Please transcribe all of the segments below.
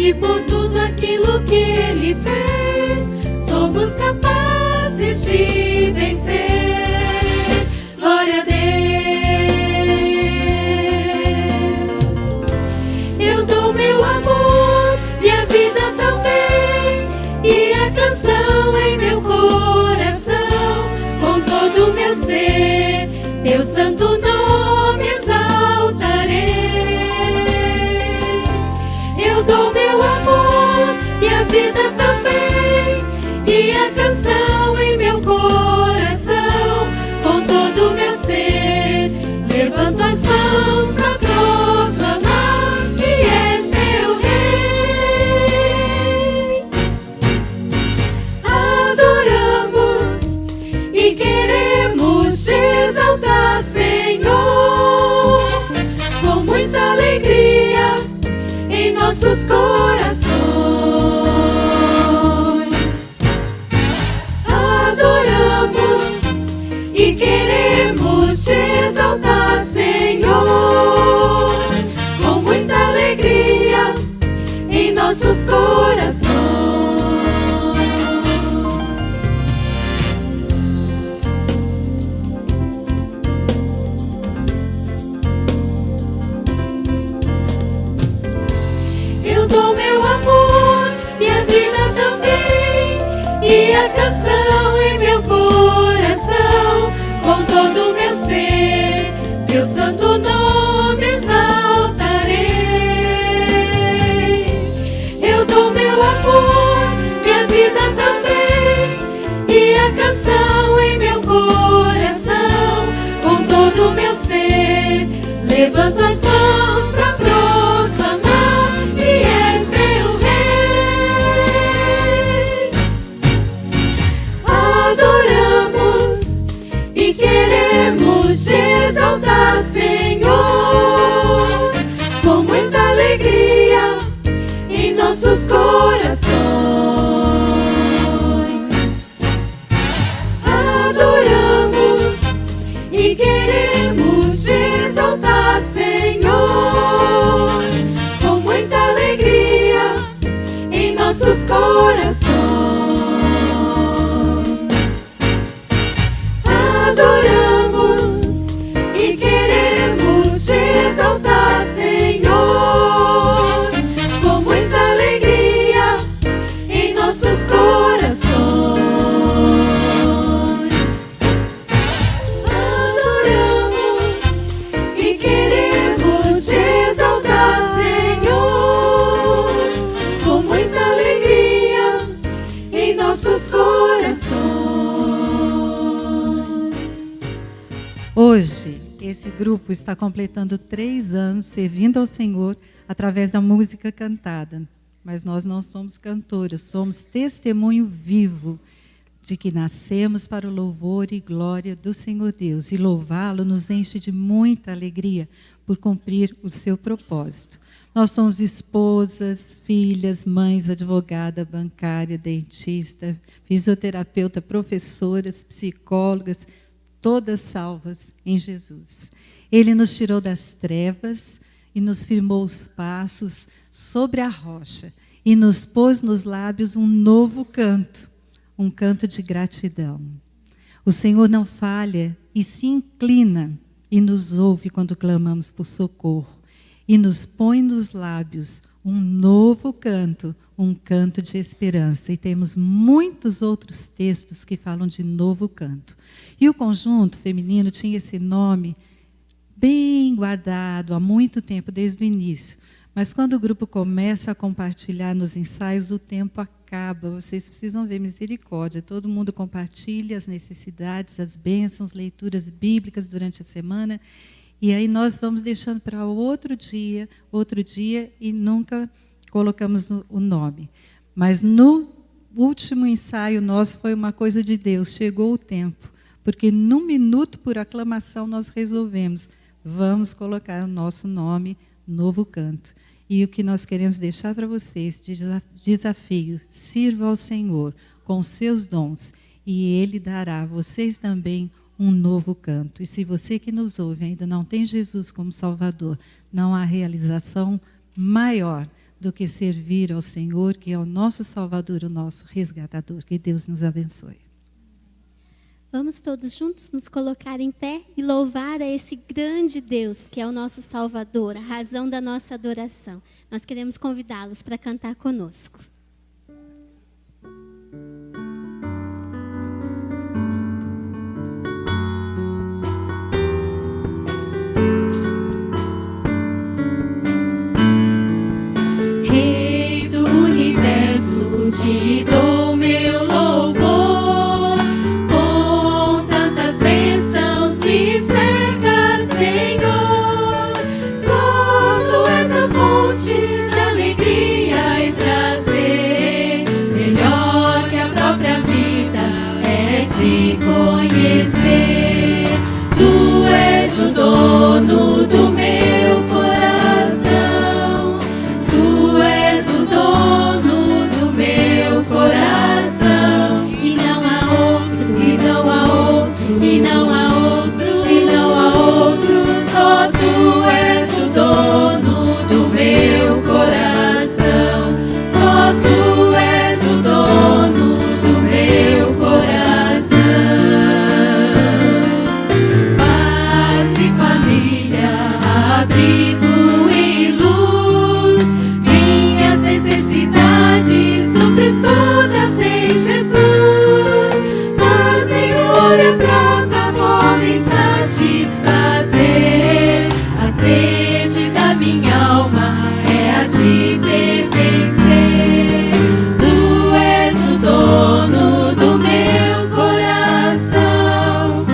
e por tudo aquilo que Ele fez, somos capazes de vencer. Glória a Deus. Eu dou meu amor, minha vida também, e a canção em meu coração, com todo o meu ser, teu santo nome exaltarei. Eu dou meu amor, minha vida também, e a canção em meu coração, com todo o meu ser, levanto as mãos pra proclamar que és meu Rei. Adoramos e queremos te exaltar, Senhor, com muita alegria em nossos corações. Adoramos e queremos te exaltar, Senhor, com muita alegria em nossos corações. Eu dou meu amor, minha vida também, e a canção em meu coração, com todo o meu ser, teu santo nome exaltarei. Eu dou meu amor, minha vida também, e a canção em meu coração, com todo o meu ser, levanto as mãos pra proclamar que és meu Rei. Adoramos e queremos te exaltar, Senhor, com muita alegria em nossos corações. Adoramos e queremos te exaltar, Senhor, com muita alegria em nossos corações. Adoramos e queremos te exaltar, Senhor, com muita alegria em nossos corações. Adoramos e queremos te exaltar, Senhor, com muita alegria em nossos corações. Hoje, esse grupo está completando 3 anos servindo ao Senhor através da música cantada. Mas nós não somos cantores, somos testemunho vivo de que nascemos para o louvor e glória do Senhor Deus. E louvá-lo nos enche de muita alegria por cumprir o seu propósito. Nós somos esposas, filhas, mães, advogada, bancária, dentista, fisioterapeuta, professoras, psicólogas, todas salvas em Jesus. Ele nos tirou das trevas e nos firmou os passos sobre a rocha e nos pôs nos lábios um novo canto, um canto de gratidão. O Senhor não falha e se inclina e nos ouve quando clamamos por socorro e nos põe nos lábios um novo canto, um canto de esperança. E temos muitos outros textos que falam de novo canto. E o conjunto feminino tinha esse nome bem guardado há muito tempo, desde o início. Mas quando o grupo começa a compartilhar nos ensaios, o tempo acaba. Vocês precisam ver misericórdia. Todo mundo compartilha as necessidades, as bênçãos, leituras bíblicas durante a semana. E aí nós vamos deixando para outro dia, e nunca colocamos o nome. Mas no último ensaio nosso foi uma coisa de Deus. Chegou o tempo. Porque num minuto, por aclamação, nós resolvemos. Vamos colocar o nosso nome, Novo Canto. E o que nós queremos deixar para vocês, de desafio, sirva ao Senhor com os seus dons, e Ele dará a vocês também um novo canto. E se você que nos ouve ainda não tem Jesus como Salvador, não há realização maior do que servir ao Senhor, que é o nosso Salvador, o nosso resgatador. Que Deus nos abençoe. Vamos todos juntos nos colocar em pé e louvar a esse grande Deus, que é o nosso Salvador, a razão da nossa adoração. Nós queremos convidá-los para cantar conosco. Rei do universo, te dou meu louvor, com tantas bênçãos me cerca, Senhor. Só Tu és a fonte de alegria e prazer, melhor que a própria vida é te conhecer. Tu és o dono do meu coração, Tu és o dono do meu coração, e não há outro, e não há outro, e não há outro, e não há outro, só Tu és o dono do meu coração, só Tu és o dono do meu coração. Paz e família, abrigo e luz, minhas necessidades supres todas em Jesus. Mas nem ouro e prata podem satisfazer a sede da minha alma, é a Ti pertencer. Tu és o dono do meu coração,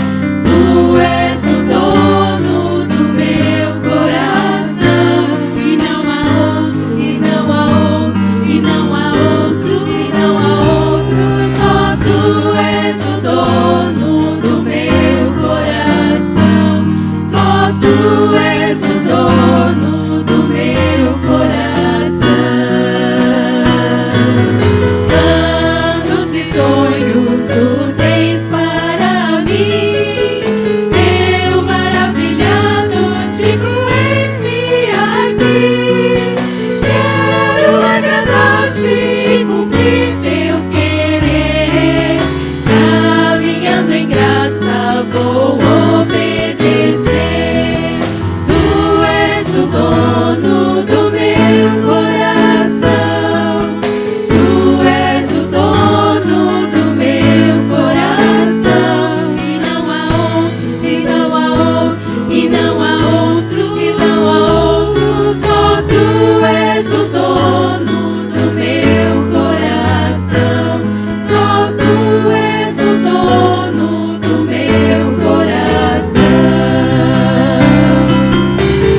Tu és o dono do meu coração, e não há outro, e não há outro, e não há outro, e não há outro, só Tu és o dono do meu coração, só Tu és o dono do meu coração. Planos e sonhos Tu tens para mim, eu maravilhado digo, eis-me aqui. Quero agradar-Te e cumprir Teu querer, caminhando em graça vou obedecer. Tu és o dono do meu coração, Tu és o dono do meu coração, e não há outro, e não há outro, e não há outro, e não há outro, só Tu és o dono do meu coração, só Tu és o dono do meu coração.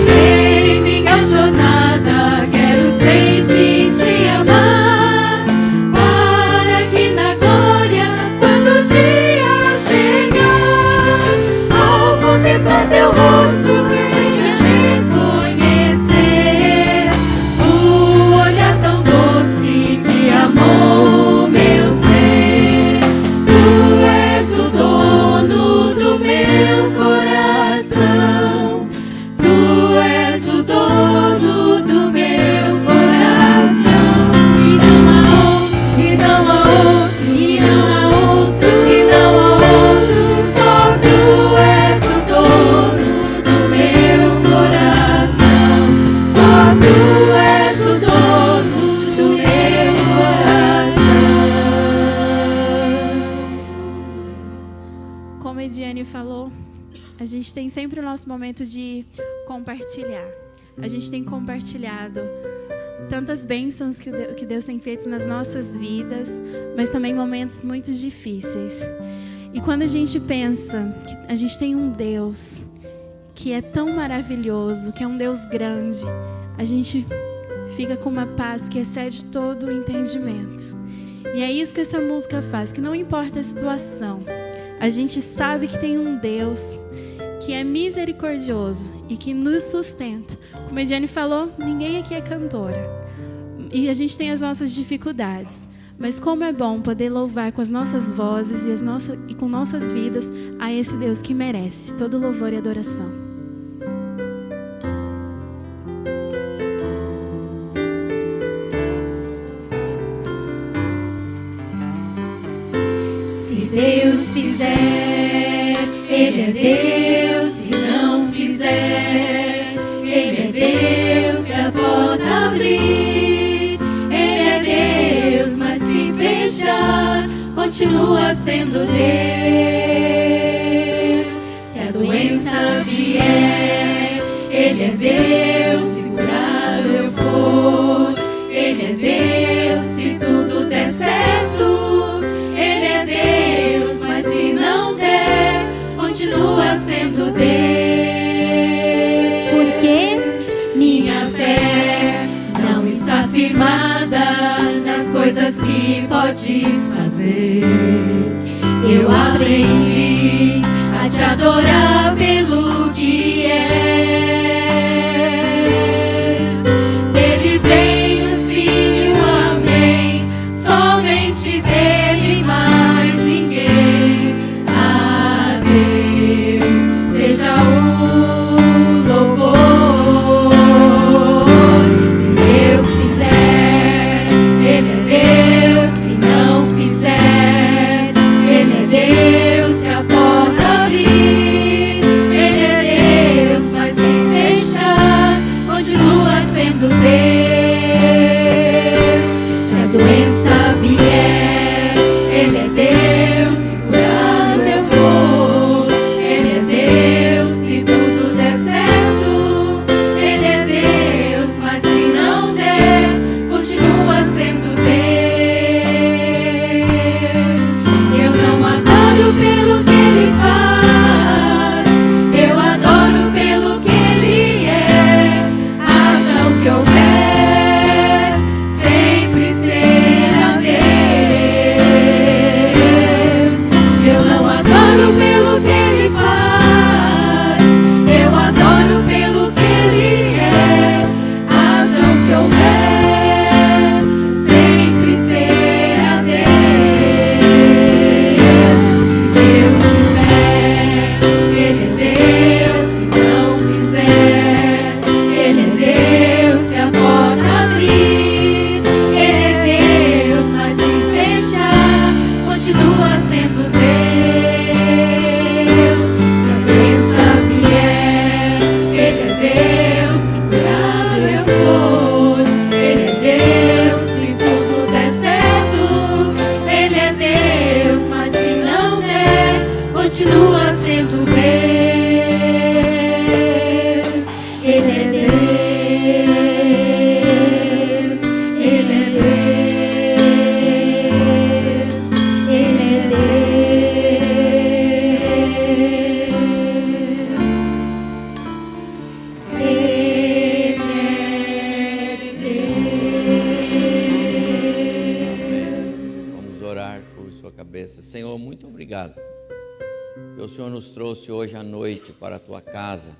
Em minha jornada quero sempre Te amar, para que na glória, quando o dia chegar, ao contemplar Teu rosto, venha reconhecer o olhar tão doce que amou o meu ser. Tu és o dono do meu coração, Tu és o dono do meu coração, e não há outro, e não há outro, e não há outro, e não há outro, só Tu és o dono do meu coração, só Tu és o dono do meu coração. Como a Ediane falou, a gente tem sempre o nosso momento de compartilhar. A gente tem compartilhado tantas bênçãos que Deus tem feito nas nossas vidas, mas também momentos muito difíceis. E quando a gente pensa que a gente tem um Deus que é tão maravilhoso, que é um Deus grande, a gente fica com uma paz que excede todo o entendimento. E é isso que essa música faz, que não importa a situação, a gente sabe que tem um Deus que é misericordioso e que nos sustenta. Como a Ediane falou, ninguém aqui é cantora. E a gente tem as nossas dificuldades. Mas como é bom poder louvar com as nossas vozes e com nossas vidas a esse Deus que merece todo louvor e adoração. Deus fizer, Ele é Deus. Se não fizer, Ele é Deus. Se a porta abrir, Ele é Deus. Mas se fechar, continua sendo Deus. Se a doença vier, Ele é Deus. Se curado eu for, Ele é Deus. Se tudo der certo, Ele é Deus. Mas se não der, continua sendo Deus. Porque minha fé não está firmada nas coisas que podes fazer. Eu aprendi a te adorar pelo que és. Dele vem o sim e o amém, somente dele, mais ninguém. A Deus seja o louvor. Se Deus fizer, Ele é Deus. Se não fizer, Ele é Deus. Se a porta abrir, Ele é Deus. Mas se fechar, continua sendo Deus. Se a doença vier, Ele é Deus. Se curado eu for, Ele é Deus. Se tudo der certo, Ele é Deus. Mas se não der, continua sendo Deus. Eu não adoro pelo que Ele faz, eu adoro pelo que Ele é. Haja o que houver, sempre será Deus. Eu não adoro pelo que Ele faz, eu adoro pelo que Ele é. Haja o que houver, sempre será Deus. Se Deus fizer, Ele é Deus. Se não fizer, Ele é Deus. Se a porta abrir, Ele é Deus. Mas se fechar, continua sendo Deus. Se a doença vier, Ele é Deus. Se curado eu for, Ele é Deus. Se tudo der certo, Ele é Deus. Mas se não der, continua sendo Deus. Ele é Deus. Ele é Deus. Ele é Deus. Ele é Deus. Vamos orar por sua cabeça. Senhor, muito obrigado, que o Senhor nos trouxe hoje à noite para a tua casa,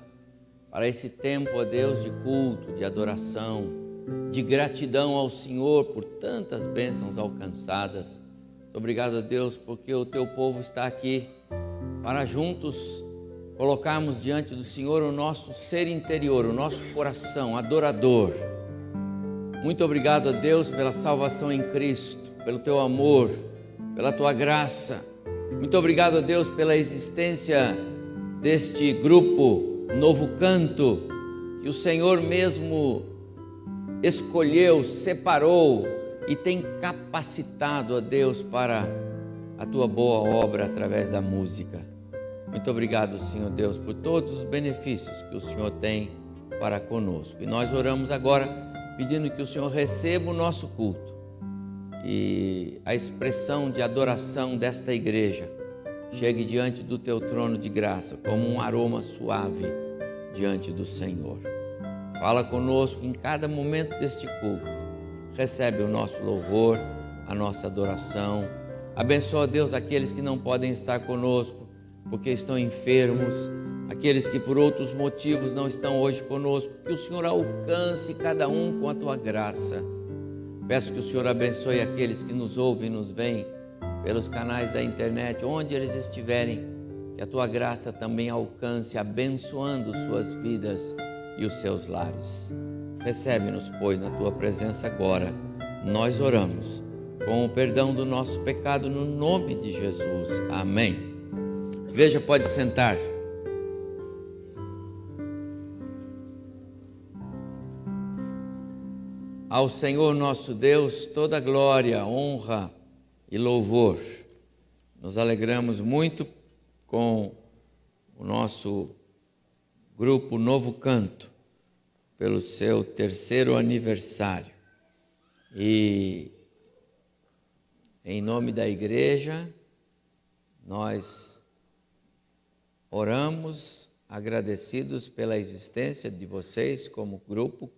para esse tempo, ó Deus, de culto, de adoração, de gratidão ao Senhor por tantas bênçãos alcançadas. Muito obrigado, ó Deus, porque o teu povo está aqui para juntos colocarmos diante do Senhor o nosso ser interior, o nosso coração adorador. Muito obrigado, ó Deus, pela salvação em Cristo, pelo teu amor, pela tua graça. Muito obrigado, ó Deus, pela existência deste grupo Novo Canto, que o Senhor mesmo escolheu, separou e tem capacitado, ó Deus, para a tua boa obra através da música. Muito obrigado, Senhor Deus, por todos os benefícios que o Senhor tem para conosco. E nós oramos agora pedindo que o Senhor receba o nosso culto e a expressão de adoração desta igreja chegue diante do teu trono de graça como um aroma suave diante do Senhor. Fala conosco em cada momento deste culto. Recebe o nosso louvor, a nossa adoração. Abençoa, Deus, aqueles que não podem estar conosco porque estão enfermos, aqueles que por outros motivos não estão hoje conosco. Que o Senhor alcance cada um com a tua graça. Peço que o Senhor abençoe aqueles que nos ouvem e nos veem pelos canais da internet, onde eles estiverem, que a tua graça também alcance, abençoando suas vidas e os seus lares. Recebe-nos, pois, na tua presença agora. Nós oramos com o perdão do nosso pecado no nome de Jesus. Amém. Igreja, pode sentar. Ao Senhor nosso Deus, toda glória, honra e louvor. Nos alegramos muito com o nosso grupo Novo Canto, pelo seu 3º aniversário. E em nome da igreja, nós oramos agradecidos pela existência de vocês como grupo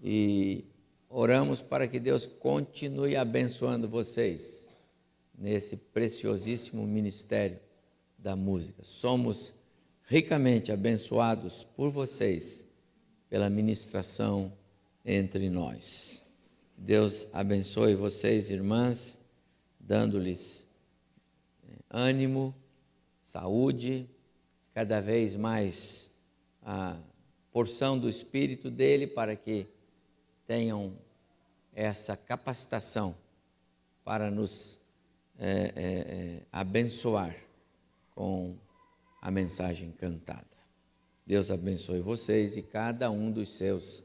e oramos para que Deus continue abençoando vocês nesse preciosíssimo ministério da música. Somos ricamente abençoados por vocês pela ministração entre nós. Deus abençoe vocês, irmãs, dando-lhes ânimo, saúde, cada vez mais a porção do Espírito dele para que tenham essa capacitação para nos abençoar com a mensagem cantada. Deus abençoe vocês e cada um dos seus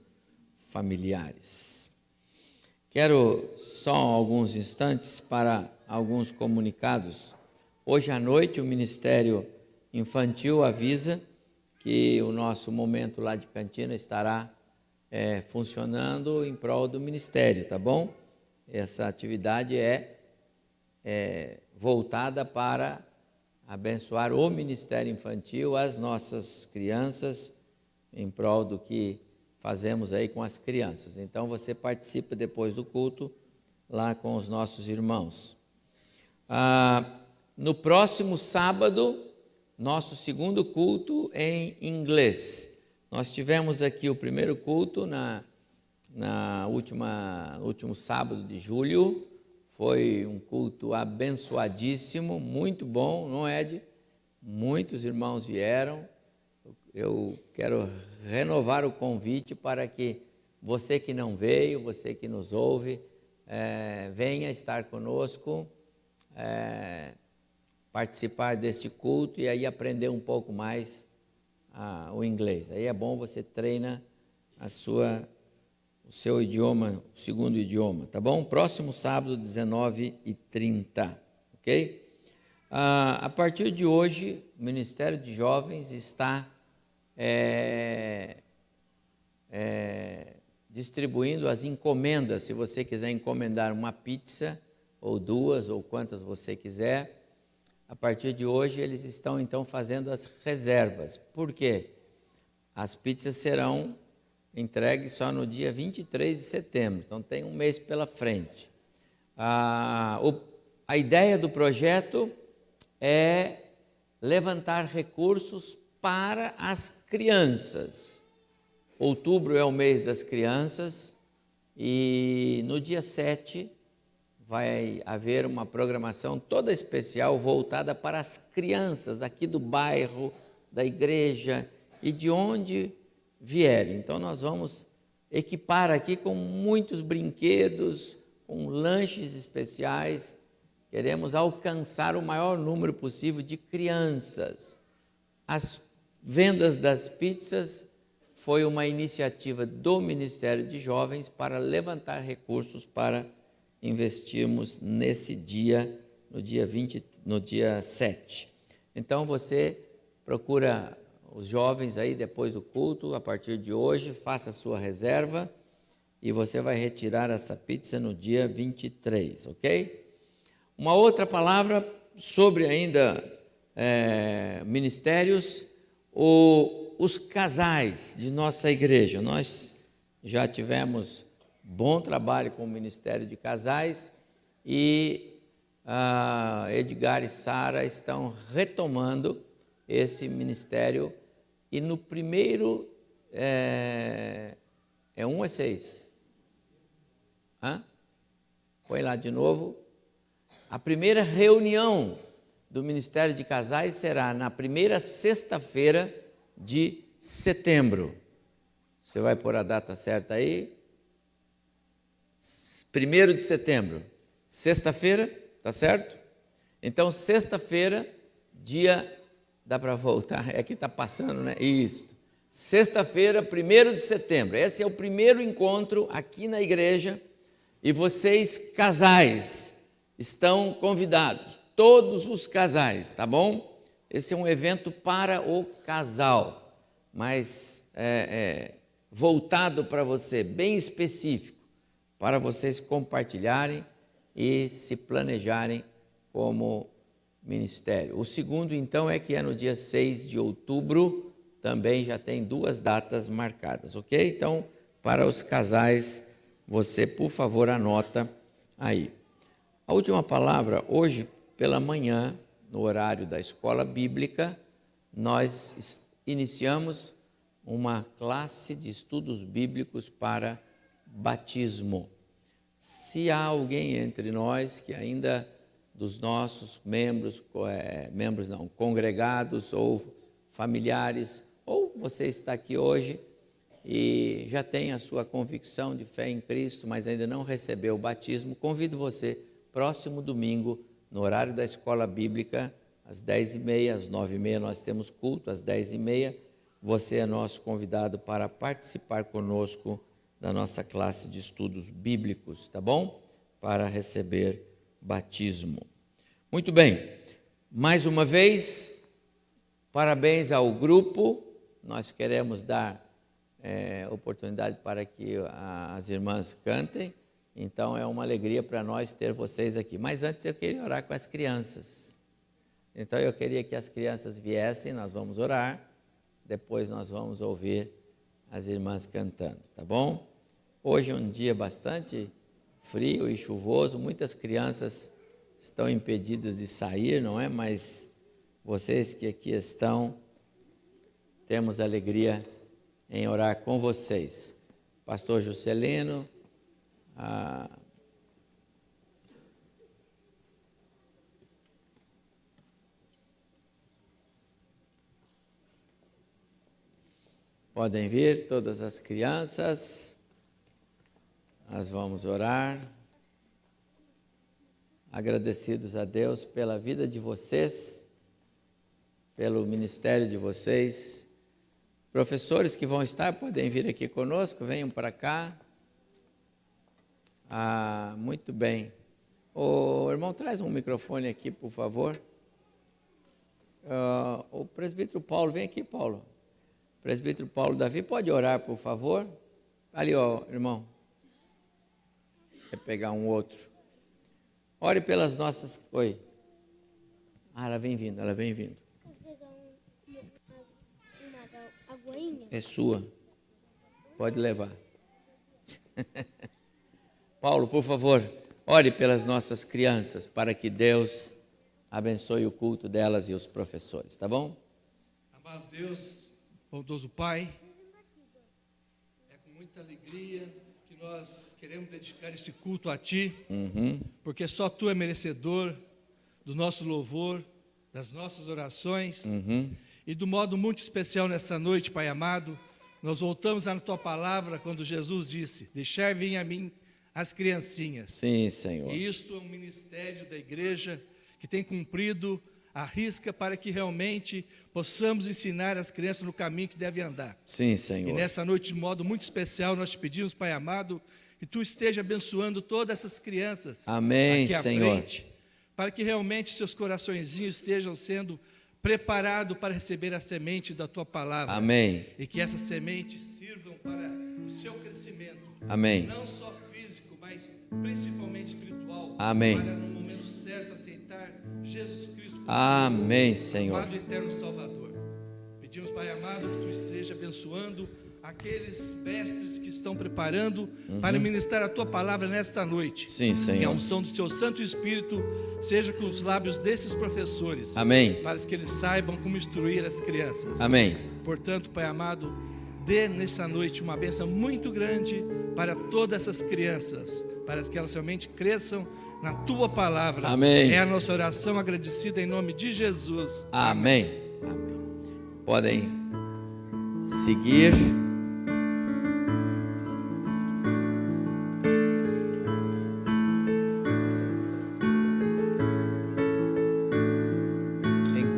familiares. Quero só alguns instantes para alguns comunicados. Hoje à noite o Ministério Infantil avisa que o nosso momento lá de cantina estará funcionando em prol do ministério, tá bom? Essa atividade é voltada para abençoar o Ministério Infantil, as nossas crianças, em prol do que fazemos aí com as crianças. Então você participa depois do culto lá com os nossos irmãos. No próximo sábado, nosso segundo culto em inglês. Nós tivemos aqui o primeiro culto último sábado de julho. Foi um culto abençoadíssimo, muito bom, não é, Ed? Muitos irmãos vieram. Eu quero renovar o convite para que você que não veio, você que nos ouve, venha estar conosco, participar deste culto e aí aprender um pouco mais o inglês. Aí é bom, você treina o seu idioma, o segundo idioma, tá bom? Próximo sábado, 19h30, ok? A partir de hoje, o Ministério de Jovens está distribuindo as encomendas. Se você quiser encomendar uma pizza, ou duas, ou quantas você quiser, a partir de hoje eles estão então fazendo as reservas. Por quê? As pizzas serão entregues só no dia 23 de setembro, então tem um mês pela frente. A ideia do projeto é levantar recursos para as crianças. Outubro é o mês das crianças e no dia 7 vai haver uma programação toda especial voltada para as crianças aqui do bairro, da igreja e de onde vierem. Então nós vamos equipar aqui com muitos brinquedos, com lanches especiais. Queremos alcançar o maior número possível de crianças. As vendas das pizzas foi uma iniciativa do Ministério de Jovens para levantar recursos para investirmos nesse dia, no dia 7. Então você procura os jovens aí depois do culto, a partir de hoje, faça a sua reserva e você vai retirar essa pizza no dia 23, ok? Uma outra palavra sobre ainda ministérios, os casais de nossa igreja. Nós já tivemos bom trabalho com o Ministério de Casais e Edgar e Sara estão retomando esse ministério. E no primeiro, 1 ou 6? Põe lá de novo. A primeira reunião do Ministério de Casais será na primeira sexta-feira de setembro. Você vai pôr a data certa aí? 1º de setembro, sexta-feira, tá certo? Então, sexta-feira, dia... Dá para voltar? É que está passando, né? Isso. Sexta-feira, 1º de setembro. Esse é o primeiro encontro aqui na igreja. E vocês, casais, estão convidados. Todos os casais, tá bom? Esse é um evento para o casal, mas voltado para você, bem específico, para vocês compartilharem e se planejarem como ministério. O segundo, então, é que é no dia 6 de outubro, também já tem 2 datas marcadas, ok? Então, para os casais, você, por favor, anota aí. A última palavra, hoje pela manhã, no horário da escola bíblica, nós iniciamos uma classe de estudos bíblicos para batismo. Se há alguém entre nós que ainda dos nossos congregados ou familiares, ou você está aqui hoje e já tem a sua convicção de fé em Cristo, mas ainda não recebeu o batismo, convido você, próximo domingo, no horário da escola bíblica, às 10h30, às 9h30 nós temos culto, às 10h30, você é nosso convidado para participar conosco da nossa classe de estudos bíblicos, tá bom? Para receber batismo. Muito bem, mais uma vez, parabéns ao grupo, nós queremos dar oportunidade para que as irmãs cantem, então é uma alegria para nós ter vocês aqui. Mas antes eu queria orar com as crianças, então eu queria que as crianças viessem, nós vamos orar, depois nós vamos ouvir as irmãs cantando, tá bom? Hoje é um dia bastante frio e chuvoso, muitas crianças estão impedidas de sair, não é? Mas vocês que aqui estão, temos alegria em orar com vocês. Pastor Juscelino, podem vir todas as crianças, nós vamos orar, agradecidos a Deus pela vida de vocês, pelo ministério de vocês. Professores que vão estar, podem vir aqui conosco, venham para cá. Muito bem. O irmão, traz um microfone aqui, por favor. O presbítero Paulo, vem aqui, Paulo. Presbítero Paulo Davi, pode orar, por favor? Ali, ó, irmão. Quer pegar um outro. Ore pelas nossas... Oi. Ela vem vindo, ela vem vindo. É sua. Pode levar. Paulo, por favor, ore pelas nossas crianças, para que Deus abençoe o culto delas e os professores, tá bom? Amado Deus, bondoso Pai, é com muita alegria que nós queremos dedicar esse culto a Ti, porque só Tu é merecedor do nosso louvor, das nossas orações, e do modo muito especial nessa noite, Pai amado, nós voltamos na Tua palavra quando Jesus disse, deixai vir a mim as criancinhas. Sim, Senhor. E isto é um ministério da igreja que tem cumprido a risca para que realmente possamos ensinar as crianças no caminho que devem andar. Sim, Senhor. E nessa noite, de modo muito especial, nós te pedimos, Pai amado, que Tu esteja abençoando todas essas crianças. Amém, aqui à Senhor. frente, para que realmente seus coraçõezinhos estejam sendo preparados para receber a semente da Tua palavra. Amém. E que essas sementes sirvam para o seu crescimento. Amém. Não só físico, mas principalmente espiritual. Amém. Para no momento certo aceitar Jesus Cristo como Amém, Senhor, Senhor. amado e eterno Salvador. Pedimos, Pai amado, que Tu esteja abençoando aqueles mestres que estão preparando para ministrar a Tua palavra nesta noite. Sim, Que a Senhor. unção do Teu Santo Espírito seja com os lábios desses professores. Amém. Para que eles saibam como instruir as crianças. Amém. Portanto, Pai amado, dê nessa noite uma bênção muito grande para todas essas crianças, para que elas realmente cresçam na Tua palavra. Amém. É a nossa oração agradecida em nome de Jesus. Amém. Amém. Podem seguir.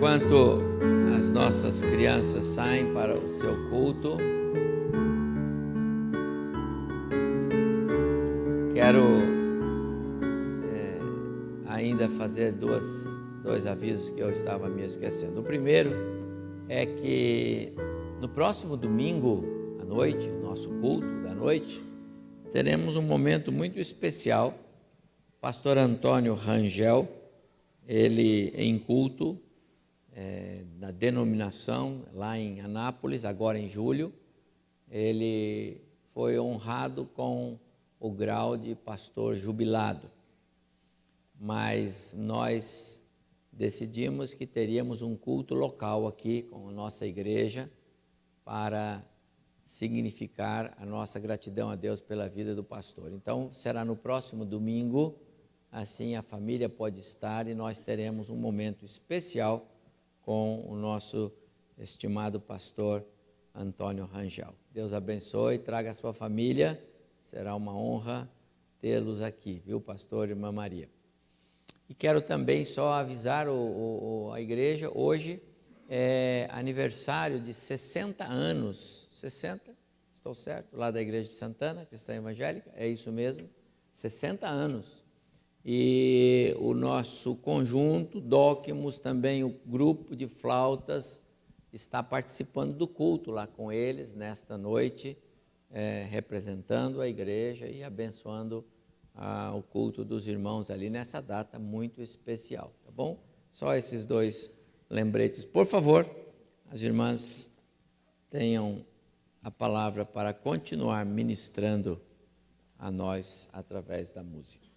Enquanto as nossas crianças saem para o seu culto, quero ainda fazer dois avisos que eu estava me esquecendo. O primeiro é que no próximo domingo à noite, nosso culto da noite, teremos um momento muito especial. Pastor Antônio Rangel, ele em culto na denominação lá em Anápolis, agora em julho, ele foi honrado com o grau de pastor jubilado. Mas nós decidimos que teríamos um culto local aqui com a nossa igreja para significar a nossa gratidão a Deus pela vida do pastor. Então, será no próximo domingo, assim a família pode estar e nós teremos um momento especial com o nosso estimado pastor Antônio Rangel. Deus abençoe, traga a sua família, será uma honra tê-los aqui, viu, pastor e irmã Maria? E quero também só avisar a igreja, hoje é aniversário de 60 anos, 60, estou certo, lá da igreja de Santana, cristã evangélica, é isso mesmo, 60 anos. E o nosso conjunto, Docmus, também o grupo de flautas, está participando do culto lá com eles nesta noite, representando a igreja e abençoando o culto dos irmãos ali nessa data muito especial, tá bom? Só esses dois lembretes. Por favor, as irmãs tenham a palavra para continuar ministrando a nós através da música.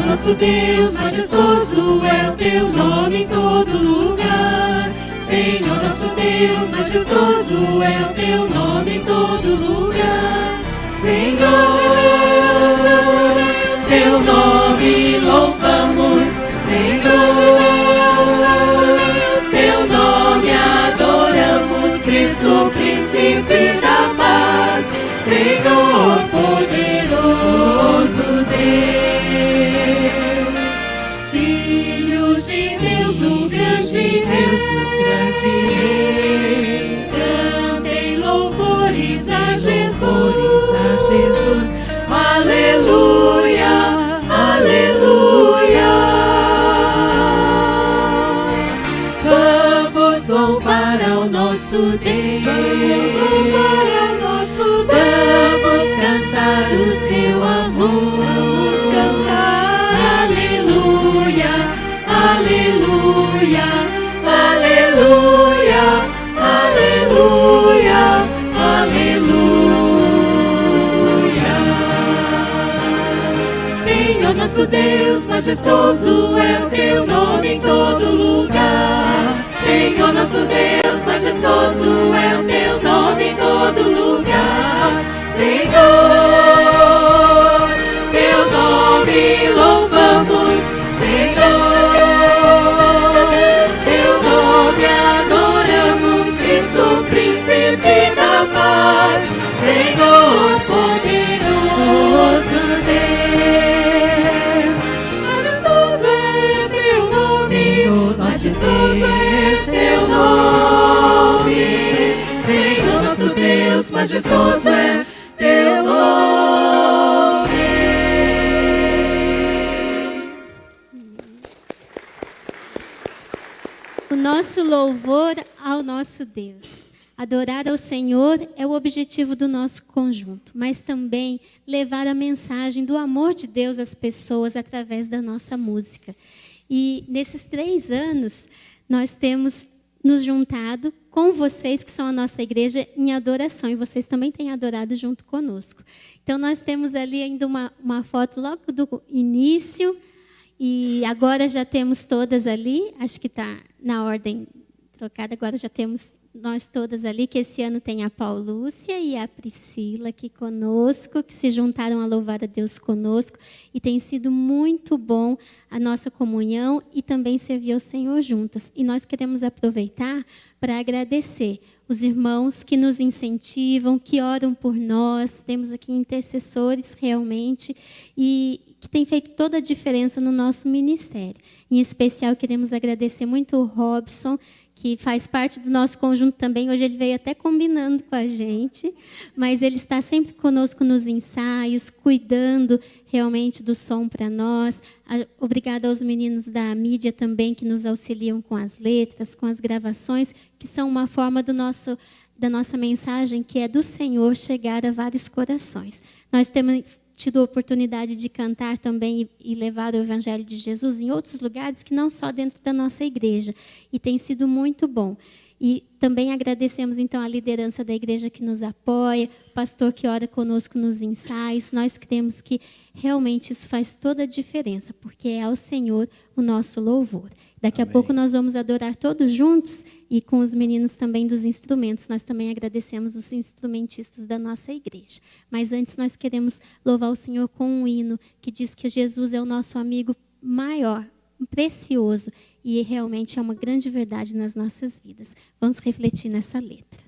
Nosso Deus, majestoso é o teu nome em todo lugar. Senhor, nosso Deus, majestoso é o teu nome em todo lugar. Senhor, teu nome louvamos. Senhor, teu nome adoramos. Cristo, príncipe da paz. Senhor, poderoso Deus. Cantem louvores a Jesus, aleluia, aleluia. Vamos louvar ao nosso Deus, vamos cantar o seu amor, vamos cantar, aleluia, aleluia. Aleluia, aleluia, aleluia. Senhor nosso Deus, majestoso é o teu nome em todo lugar. Senhor nosso Deus, majestoso é o teu nome em todo lugar. Senhor, teu nome louvamos. Senhor, príncipe da paz, Senhor poderoso Deus. Majestoso é teu nome, majestoso é teu nome. Senhor nosso Deus, majestoso é teu nome. nosso Deus. Adorar ao Senhor é o objetivo do nosso conjunto, mas também levar a mensagem do amor de Deus às pessoas através da nossa música. E nesses 3 anos, nós temos nos juntado com vocês, que são a nossa igreja, em adoração. E vocês também têm adorado junto conosco. Então, nós temos ali ainda uma foto logo do início. E agora já temos todas ali. Acho que está na ordem trocada. Agora já temos nós todas ali, que esse ano tem a Paulúcia e a Priscila aqui conosco, que se juntaram a louvar a Deus conosco, e tem sido muito bom a nossa comunhão e também servir ao Senhor juntas. E nós queremos aproveitar para agradecer os irmãos que nos incentivam, que oram por nós, temos aqui intercessores realmente, e que tem feito toda a diferença no nosso ministério. Em especial, queremos agradecer muito o Robson, que faz parte do nosso conjunto também. Hoje ele veio até combinando com a gente, mas ele está sempre conosco nos ensaios, cuidando realmente do som para nós. Obrigada aos meninos da mídia também, que nos auxiliam com as letras, com as gravações, que são uma forma da nossa mensagem, que é do Senhor, chegar a vários corações. Nós temos tido a oportunidade de cantar também e levar o Evangelho de Jesus em outros lugares, que não só dentro da nossa igreja. E tem sido muito bom. E também agradecemos, então, a liderança da igreja que nos apoia, o pastor que ora conosco nos ensaios. Nós cremos que realmente isso faz toda a diferença, porque é ao Senhor o nosso louvor. Daqui a pouco nós vamos adorar todos juntos, e com os meninos também dos instrumentos. Nós também agradecemos os instrumentistas da nossa igreja. Mas antes nós queremos louvar o Senhor com um hino que diz que Jesus é o nosso amigo maior, precioso, e realmente é uma grande verdade nas nossas vidas. Vamos refletir nessa letra.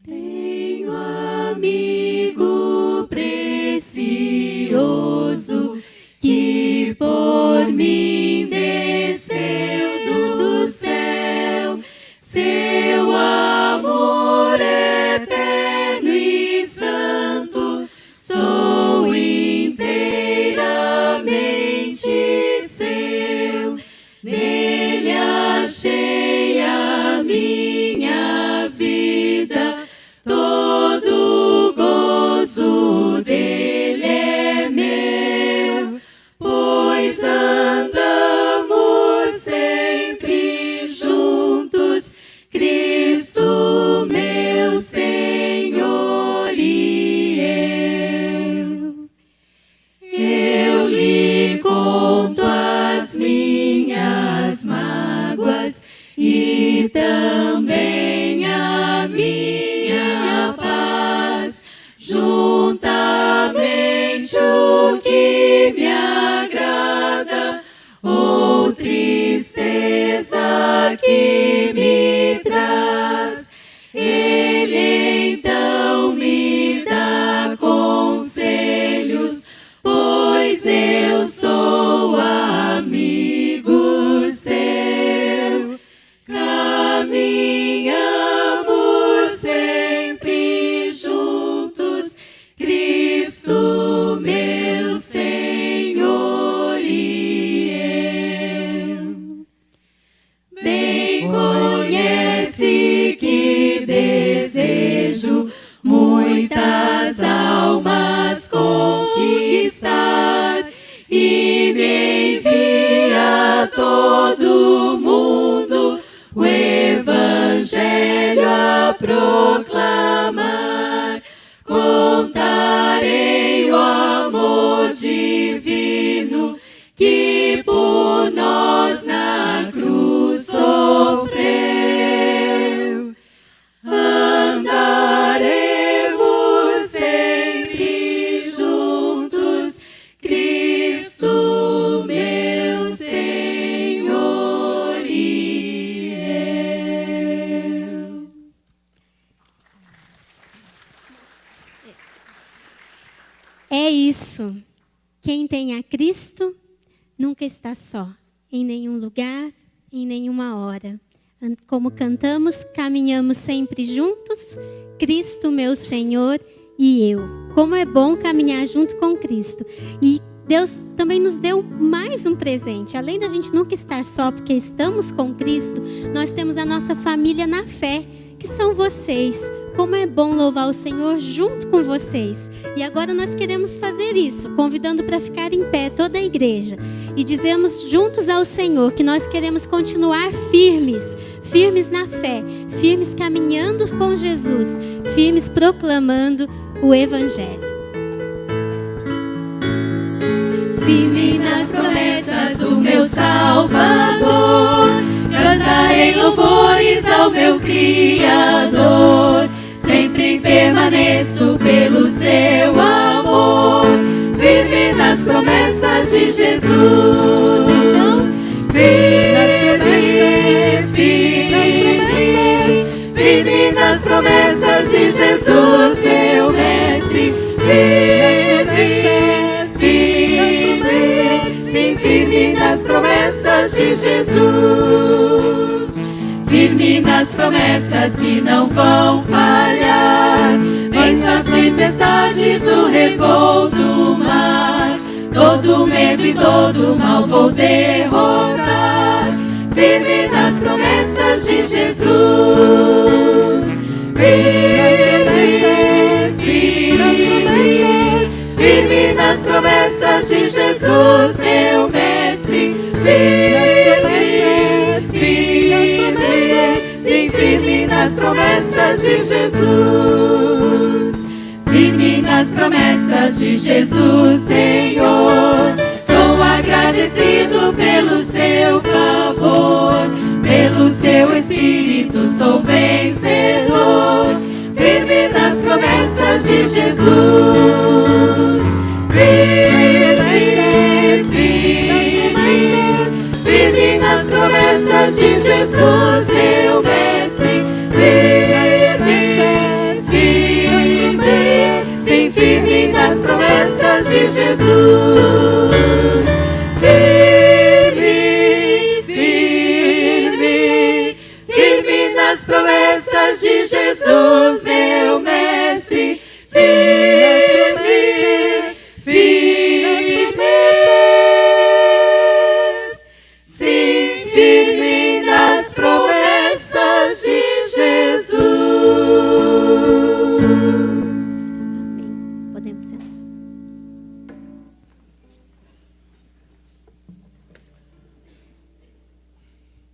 Tenho amigo precioso que por mim desceu do céu, seu amor eterno e santo, sou inteiramente seu, nele achei a minha vida, todo gozo dele é meu, pois andamos sempre juntos, Cristo meu Senhor e eu. Eu lhe conto as minhas mágoas e também a minha paz, juntamente o que me agrada, ou tristeza que me traz. Ele então me dá conselhos, pois eu sou amigo seu. Caminhamos sempre juntos, Cristo meu Senhor e eu. Bem conhece que desejo muitas almas conquistar, e me envia a todo mundo o Evangelho a proclamar. Contarei o amor divino que por nós na cruz sofreu. Andaremos sempre juntos, Cristo meu Senhor e eu. É isso. Quem tem a Cristo nunca está só, em nenhum lugar, em nenhuma hora. Como cantamos, caminhamos sempre juntos, Cristo meu Senhor e eu. Como é bom caminhar junto com Cristo. E Deus também nos deu mais um presente. Além da gente nunca estar só porque estamos com Cristo, nós temos a nossa família na fé, que são vocês. Como é bom louvar o Senhor junto com vocês. E agora nós queremos fazer isso, convidando para ficar em pé toda a igreja. E dizemos juntos ao Senhor que nós queremos continuar firmes na fé, firmes caminhando com Jesus, firmes proclamando o Evangelho. Firme nas promessas do meu Salvador, cantarei louvores ao meu Criador. Sempre permaneço pelo seu amor, firme nas promessas de Jesus. Então, firme nas promessas de Jesus, meu mestre. Firme nas promessas de Jesus. Firme nas promessas que não vão falhar. Venço as tempestades do revolto mar. Todo medo e todo mal vou derrotar. Firme nas promessas de Jesus. Firme nas promessas de Jesus, meu mestre. Firme nas promessas de Jesus. Firme nas promessas de Jesus, Senhor. Sou agradecido pelo seu favor, pelo seu Espírito sou vencedor. Firme nas promessas de Jesus. Firme nas promessas de Jesus, meu mestre. Firme nas promessas de Jesus. Firme nas promessas de Jesus, meu mestre. Firme nas promessas de Jesus. Amém. Podemos sentar.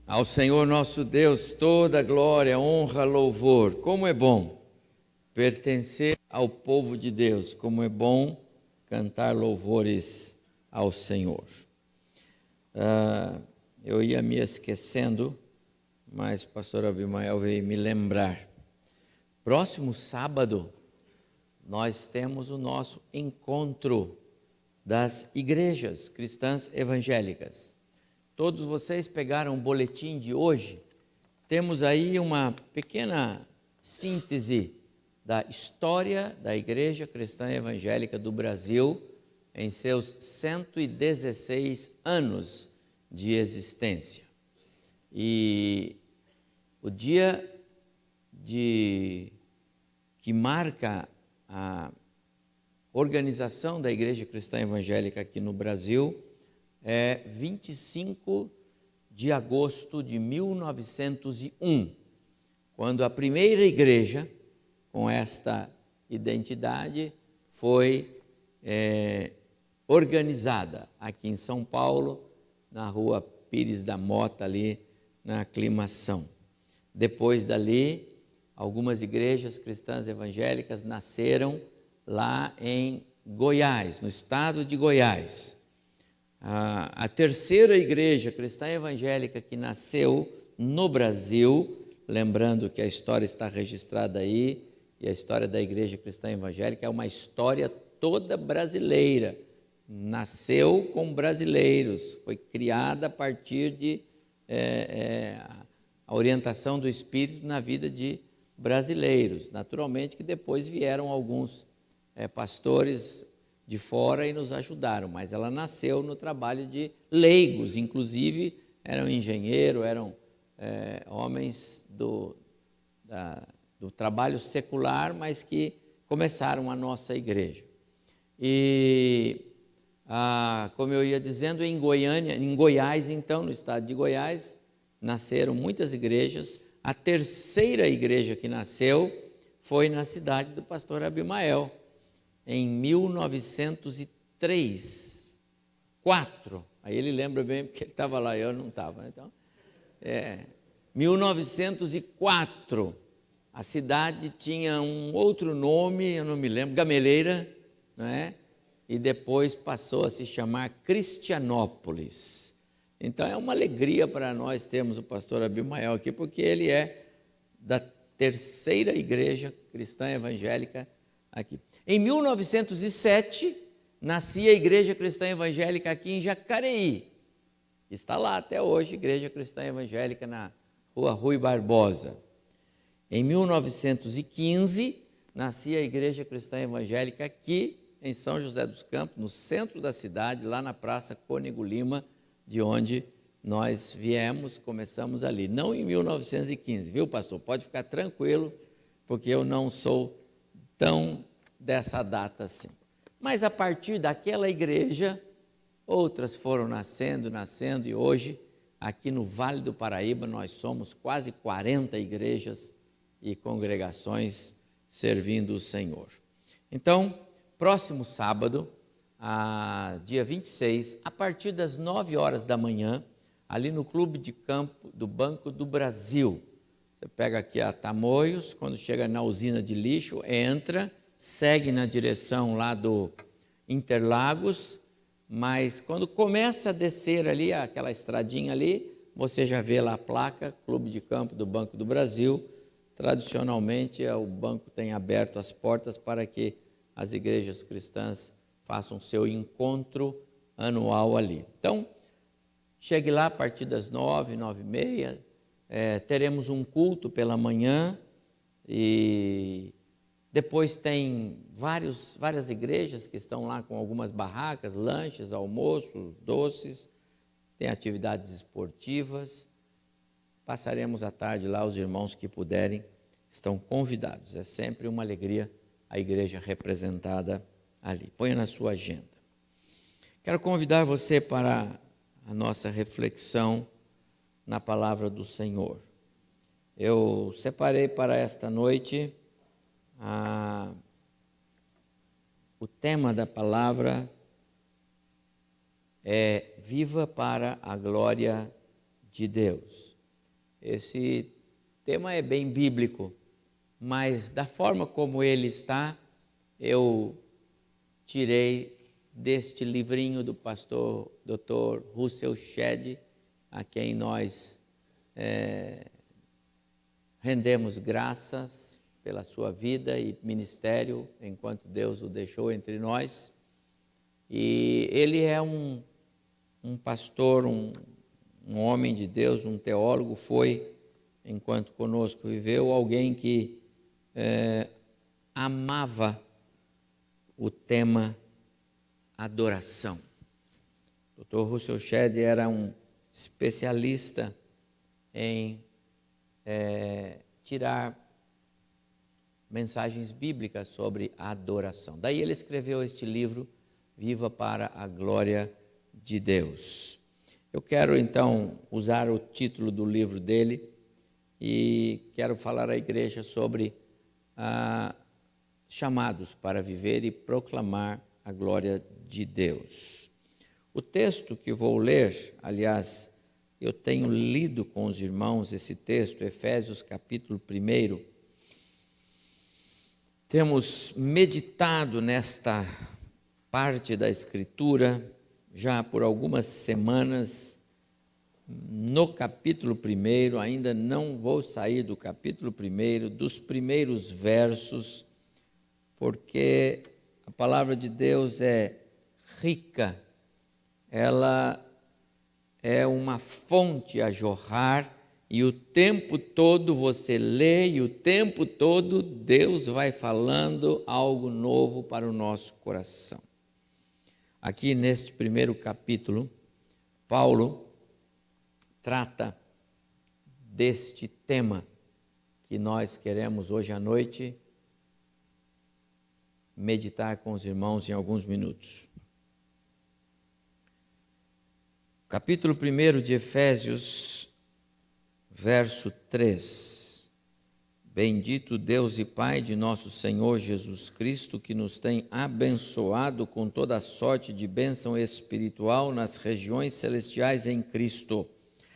Ao Senhor nosso Deus, toda glória, honra, louvor. Como é bom pertencer ao povo de Deus, como é bom cantar louvores ao Senhor. Eu ia me esquecendo, mas o pastor Abimael veio me lembrar. Próximo sábado, nós temos o nosso encontro das igrejas cristãs evangélicas. Todos vocês pegaram o boletim de hoje. Temos aí uma pequena síntese da história da Igreja Cristã Evangélica do Brasil em seus 116 anos de existência. E o dia que marca a organização da Igreja Cristã Evangélica aqui no Brasil é 25 de agosto de 1901, quando a primeira igreja com esta identidade foi organizada aqui em São Paulo, na rua Pires da Mota, ali na Aclimação. Depois dali, algumas igrejas cristãs evangélicas nasceram lá em Goiás, no estado de Goiás. A terceira igreja cristã evangélica que nasceu no Brasil, lembrando que a história está registrada aí, e a história da Igreja Cristã Evangélica é uma história toda brasileira. Nasceu com brasileiros, foi criada a partir de a orientação do Espírito na vida de brasileiros. Naturalmente que depois vieram alguns pastores de fora e nos ajudaram, mas ela nasceu no trabalho de leigos, inclusive eram engenheiros, eram homens do trabalho secular, mas que começaram a nossa igreja. E, como eu ia dizendo, em Goiás, então, no estado de Goiás, nasceram muitas igrejas. A terceira igreja que nasceu foi na cidade do pastor Abimael, em 1904. Aí ele lembra bem, porque ele estava lá, eu não estava. Então, 1904. A cidade tinha um outro nome, eu não me lembro, Gameleira, não é? E depois passou a se chamar Cristianópolis. Então é uma alegria para nós termos o pastor Abimael aqui, porque ele é da terceira igreja cristã evangélica aqui. Em 1907, nascia a Igreja Cristã Evangélica aqui em Jacareí. Está lá até hoje, Igreja Cristã Evangélica na Rua Rui Barbosa. Em 1915, nascia a Igreja Cristã Evangélica aqui em São José dos Campos, no centro da cidade, lá na Praça Cônego Lima, de onde nós viemos, começamos ali. Não em 1915, viu, pastor? Pode ficar tranquilo, porque eu não sou tão dessa data assim. Mas a partir daquela igreja, outras foram nascendo, e hoje, aqui no Vale do Paraíba, nós somos quase 40 igrejas e congregações servindo o Senhor. Então, próximo sábado, dia 26, a partir das 9 horas da manhã, ali no Clube de Campo do Banco do Brasil. Você pega aqui a Tamoios, quando chega na usina de lixo, entra, segue na direção lá do Interlagos, mas quando começa a descer ali, aquela estradinha ali, você já vê lá a placa, Clube de Campo do Banco do Brasil. Tradicionalmente, o banco tem aberto as portas para que as igrejas cristãs façam seu encontro anual ali. Então, chegue lá a partir das 9, 9h30, teremos um culto pela manhã e depois tem várias igrejas que estão lá com algumas barracas, lanches, almoços, doces, tem atividades esportivas. Passaremos a tarde lá, os irmãos que puderem estão convidados. É sempre uma alegria a igreja representada ali. Ponha na sua agenda. Quero convidar você para a nossa reflexão na palavra do Senhor. Eu separei para esta noite o tema da palavra é Viva para a Glória de Deus. Esse tema é bem bíblico, mas da forma como ele está, eu tirei deste livrinho do pastor Dr. Russell Shedd, a quem nós rendemos graças pela sua vida e ministério, enquanto Deus o deixou entre nós. E ele é um pastor, um homem de Deus, um teólogo, foi, enquanto conosco viveu, alguém que amava o tema adoração. O Dr. Russell Shedd era um especialista em tirar mensagens bíblicas sobre a adoração. Daí ele escreveu este livro, Viva para a Glória de Deus. Eu quero então usar o título do livro dele e quero falar à igreja sobre chamados para viver e proclamar a glória de Deus. O texto que vou ler, aliás, eu tenho lido com os irmãos esse texto, Efésios capítulo 1. Temos meditado nesta parte da Escritura já por algumas semanas. No capítulo 1, ainda não vou sair do capítulo 1, dos primeiros versos, porque a palavra de Deus é rica, ela é uma fonte a jorrar, e o tempo todo você lê, e o tempo todo Deus vai falando algo novo para o nosso coração. Aqui neste primeiro capítulo, Paulo trata deste tema que nós queremos hoje à noite meditar com os irmãos em alguns minutos. Capítulo 1 de Efésios, verso 3. Bendito Deus e Pai de nosso Senhor Jesus Cristo, que nos tem abençoado com toda a sorte de bênção espiritual nas regiões celestiais em Cristo,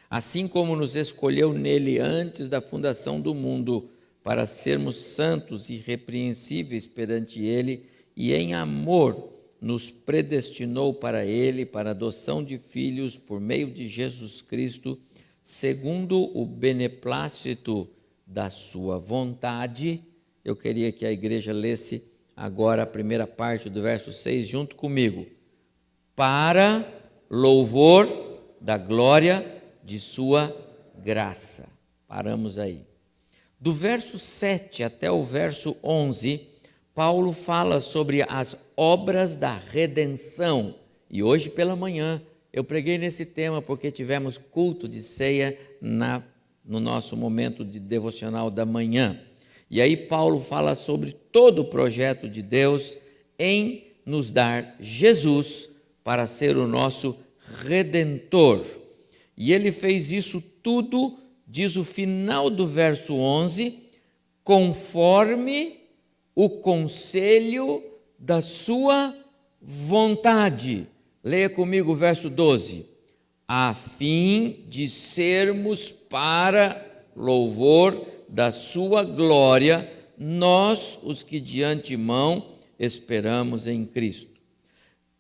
assim como nos escolheu nele antes da fundação do mundo, para sermos santos e irrepreensíveis perante ele, e em amor nos predestinou para ele, para a adoção de filhos por meio de Jesus Cristo, segundo o beneplácito da sua vontade. Eu queria que a igreja lesse agora a primeira parte do verso 6 junto comigo. Para louvor da glória de sua graça. Paramos aí. Do verso 7 até o verso 11, Paulo fala sobre as obras da redenção. E hoje pela manhã eu preguei nesse tema porque tivemos culto de ceia no nosso momento de devocional da manhã. E aí Paulo fala sobre todo o projeto de Deus em nos dar Jesus para ser o nosso Redentor. E ele fez isso tudo, diz o final do verso 11, conforme o conselho da sua vontade. Leia comigo o verso 12. A fim de sermos para louvor da sua glória, nós, os que de antemão esperamos em Cristo.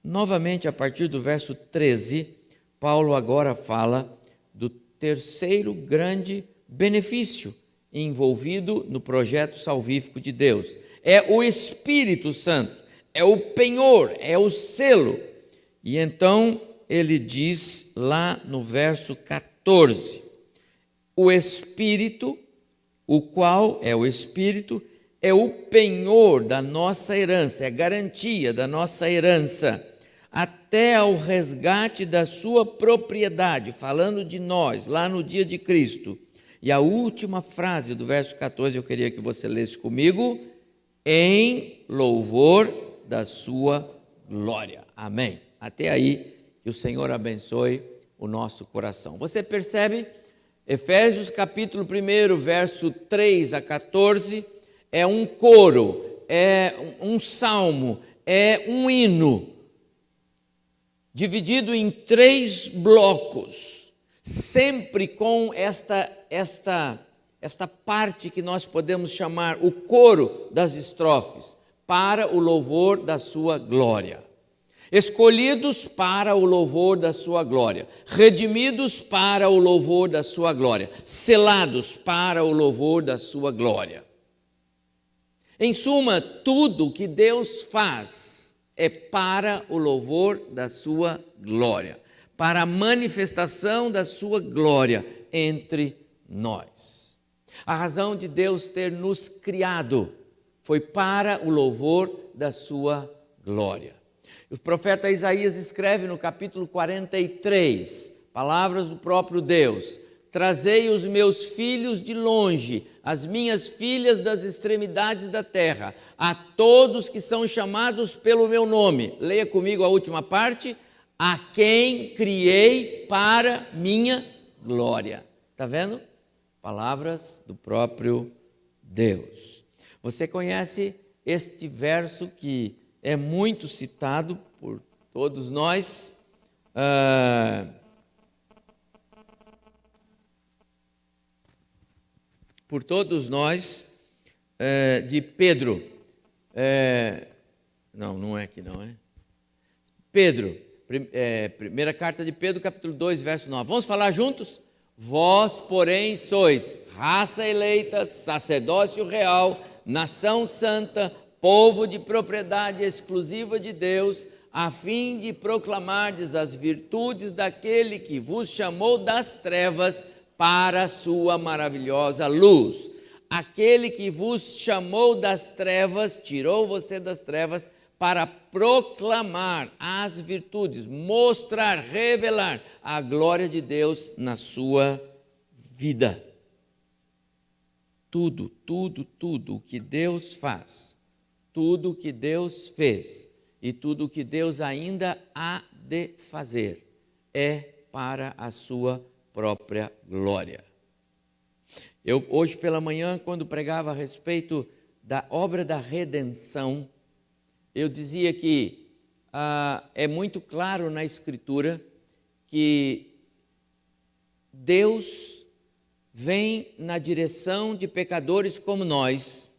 Novamente, a partir do verso 13, Paulo agora fala do terceiro grande benefício envolvido no projeto salvífico de Deus. É o Espírito Santo, é o penhor, é o selo. E então ele diz lá no verso 14, o Espírito, o qual é o Espírito, é o penhor da nossa herança, é a garantia da nossa herança, até ao resgate da sua propriedade, falando de nós, lá no dia de Cristo. E a última frase do verso 14, eu queria que você lesse comigo, em louvor da sua glória. Amém. Até aí, que o Senhor abençoe o nosso coração. Você percebe? Efésios capítulo 1, verso 3 a 14, é um coro, é um salmo, é um hino, dividido em 3 blocos, sempre com esta parte que nós podemos chamar o coro das estrofes, para o louvor da sua glória. Escolhidos para o louvor da sua glória, redimidos para o louvor da sua glória, selados para o louvor da sua glória. Em suma, tudo que Deus faz é para o louvor da sua glória, para a manifestação da sua glória entre nós. A razão de Deus ter nos criado foi para o louvor da sua glória. O profeta Isaías escreve no capítulo 43, palavras do próprio Deus: trazei os meus filhos de longe, as minhas filhas das extremidades da terra, a todos que são chamados pelo meu nome. Leia comigo a última parte: a quem criei para minha glória. Está vendo? Palavras do próprio Deus. Você conhece este verso que é muito citado por todos nós, de Pedro. Não é aqui não, é? Pedro, primeira carta de Pedro, capítulo 2, verso 9. Vamos falar juntos? Vós, porém, sois raça eleita, sacerdócio real, nação santa, povo de propriedade exclusiva de Deus, a fim de proclamardes as virtudes daquele que vos chamou das trevas para a sua maravilhosa luz. Aquele que vos chamou das trevas, tirou você das trevas, para proclamar as virtudes, mostrar, revelar a glória de Deus na sua vida. tudo o que Deus faz, tudo o que Deus fez e tudo o que Deus ainda há de fazer é para a sua própria glória. Eu, hoje pela manhã, quando pregava a respeito da obra da redenção, eu dizia que é muito claro na Escritura que Deus vem na direção de pecadores como nós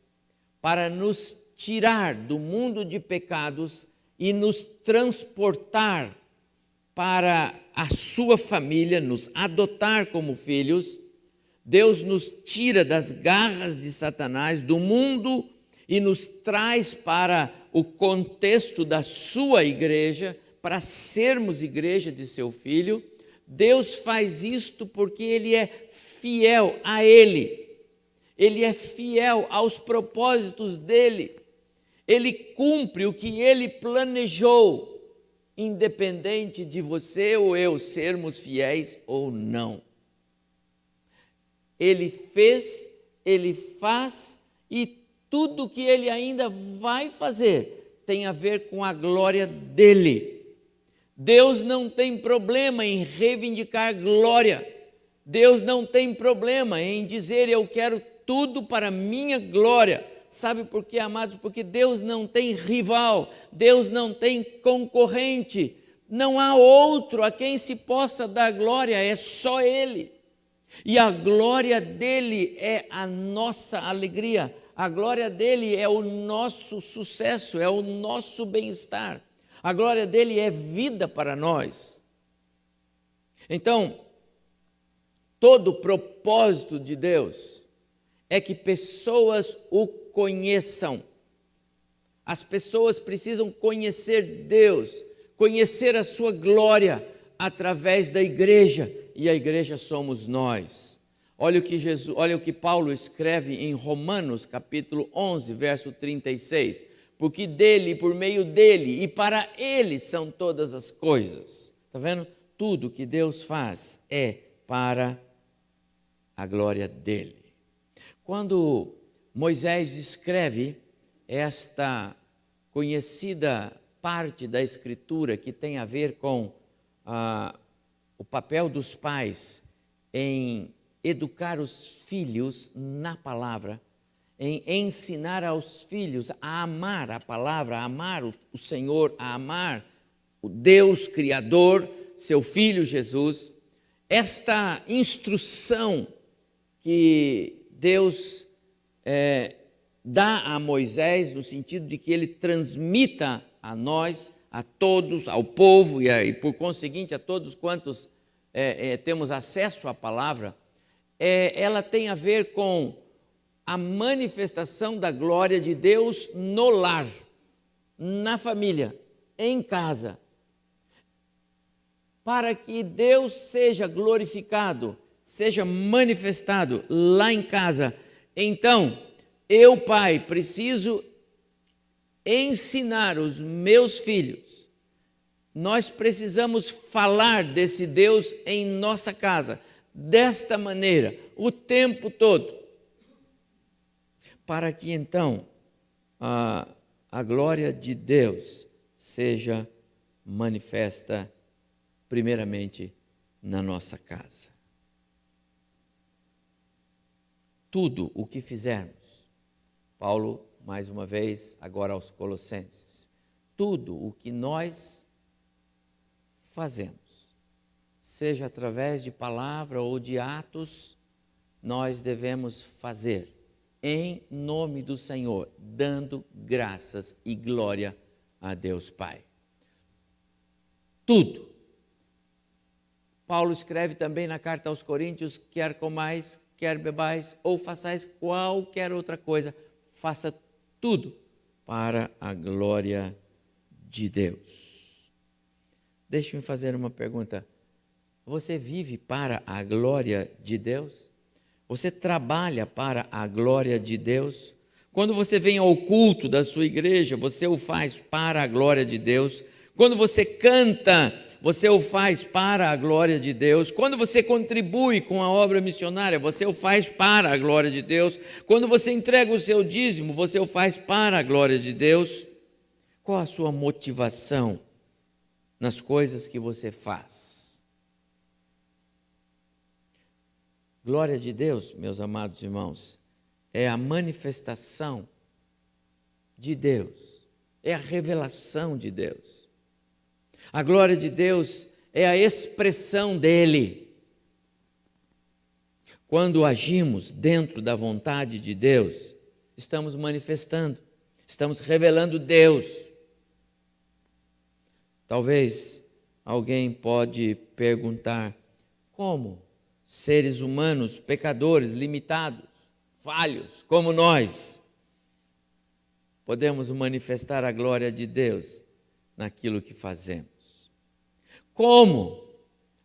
para nos tirar do mundo de pecados e nos transportar para a sua família, nos adotar como filhos. Deus nos tira das garras de Satanás, do mundo, e nos traz para o contexto da sua igreja, para sermos igreja de seu Filho. Deus faz isto porque Ele é fiel a Ele. Ele é fiel aos propósitos dEle. Ele cumpre o que Ele planejou, independente de você ou eu sermos fiéis ou não. Ele fez, Ele faz, e tudo que Ele ainda vai fazer tem a ver com a glória dEle. Deus não tem problema em reivindicar glória. Deus não tem problema em dizer: eu quero tudo para minha glória. Sabe por quê, amados? Porque Deus não tem rival, Deus não tem concorrente, não há outro a quem se possa dar glória, é só Ele. E a glória dEle é a nossa alegria, a glória dEle é o nosso sucesso, é o nosso bem-estar, a glória dEle é vida para nós. Então, todo o propósito de Deus é que pessoas o conheçam. As pessoas precisam conhecer Deus, conhecer a sua glória através da igreja, e a igreja somos nós. Olha o que Paulo escreve em Romanos, capítulo 11, verso 36. Porque dele, por meio dele e para ele são todas as coisas. Está vendo? Tudo que Deus faz é para a glória dele. Quando Moisés escreve esta conhecida parte da Escritura que tem a ver com o papel dos pais em educar os filhos na palavra, em ensinar aos filhos a amar a palavra, a amar o Senhor, a amar o Deus Criador, seu Filho Jesus. Esta instrução que Deus dá a Moisés, no sentido de que ele transmita a nós, a todos, ao povo e por conseguinte a todos quantos temos acesso à palavra, ela tem a ver com a manifestação da glória de Deus no lar, na família, em casa. Para que Deus seja glorificado, seja manifestado lá em casa, então, eu, pai, preciso ensinar os meus filhos. Nós precisamos falar desse Deus em nossa casa, desta maneira, o tempo todo, para que então a glória de Deus seja manifesta primeiramente na nossa casa. Tudo o que fizermos, Paulo, mais uma vez, agora aos Colossenses, tudo o que nós fazemos, seja através de palavra ou de atos, nós devemos fazer em nome do Senhor, dando graças e glória a Deus Pai. Tudo. Paulo escreve também na carta aos Coríntios: quer comais, quer bebais, ou façais qualquer outra coisa, faça tudo para a glória de Deus. Deixe-me fazer uma pergunta. Você vive para a glória de Deus? Você trabalha para a glória de Deus? Quando você vem ao culto da sua igreja, você o faz para a glória de Deus? Quando você canta você o faz para a glória de Deus. Quando você contribui com a obra missionária, você o faz para a glória de Deus. Quando você entrega o seu dízimo, você o faz para a glória de Deus. Qual a sua motivação nas coisas que você faz? Glória de Deus, meus amados irmãos, é a manifestação de Deus, é a revelação de Deus. A glória de Deus é a expressão dele. Quando agimos dentro da vontade de Deus, estamos manifestando, estamos revelando Deus. Talvez alguém pode perguntar: como seres humanos, pecadores, limitados, falhos, como nós, podemos manifestar a glória de Deus naquilo que fazemos? Como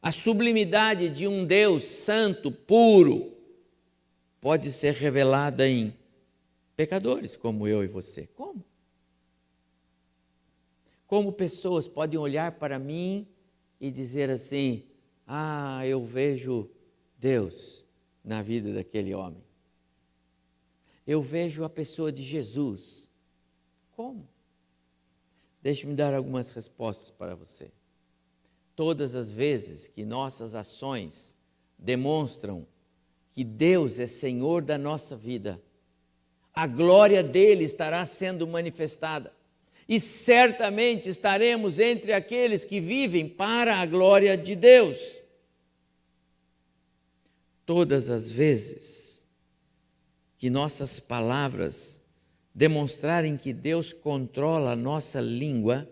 a sublimidade de um Deus santo, puro, pode ser revelada em pecadores como eu e você? Como? Como pessoas podem olhar para mim e dizer assim: ah, eu vejo Deus na vida daquele homem. Eu vejo a pessoa de Jesus. Como? Deixe-me dar algumas respostas para você. Todas as vezes que nossas ações demonstram que Deus é Senhor da nossa vida, a glória dele estará sendo manifestada. E certamente estaremos entre aqueles que vivem para a glória de Deus. Todas as vezes que nossas palavras demonstrarem que Deus controla a nossa língua,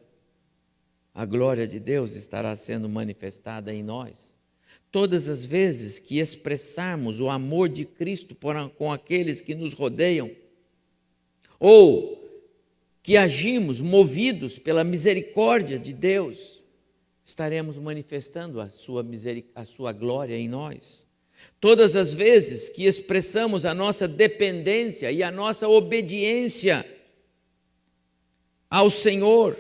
a glória de Deus estará sendo manifestada em nós. Todas as vezes que expressarmos o amor de Cristo com aqueles que nos rodeiam, ou que agimos movidos pela misericórdia de Deus, estaremos manifestando a sua glória em nós. Todas as vezes que expressamos a nossa dependência e a nossa obediência ao Senhor,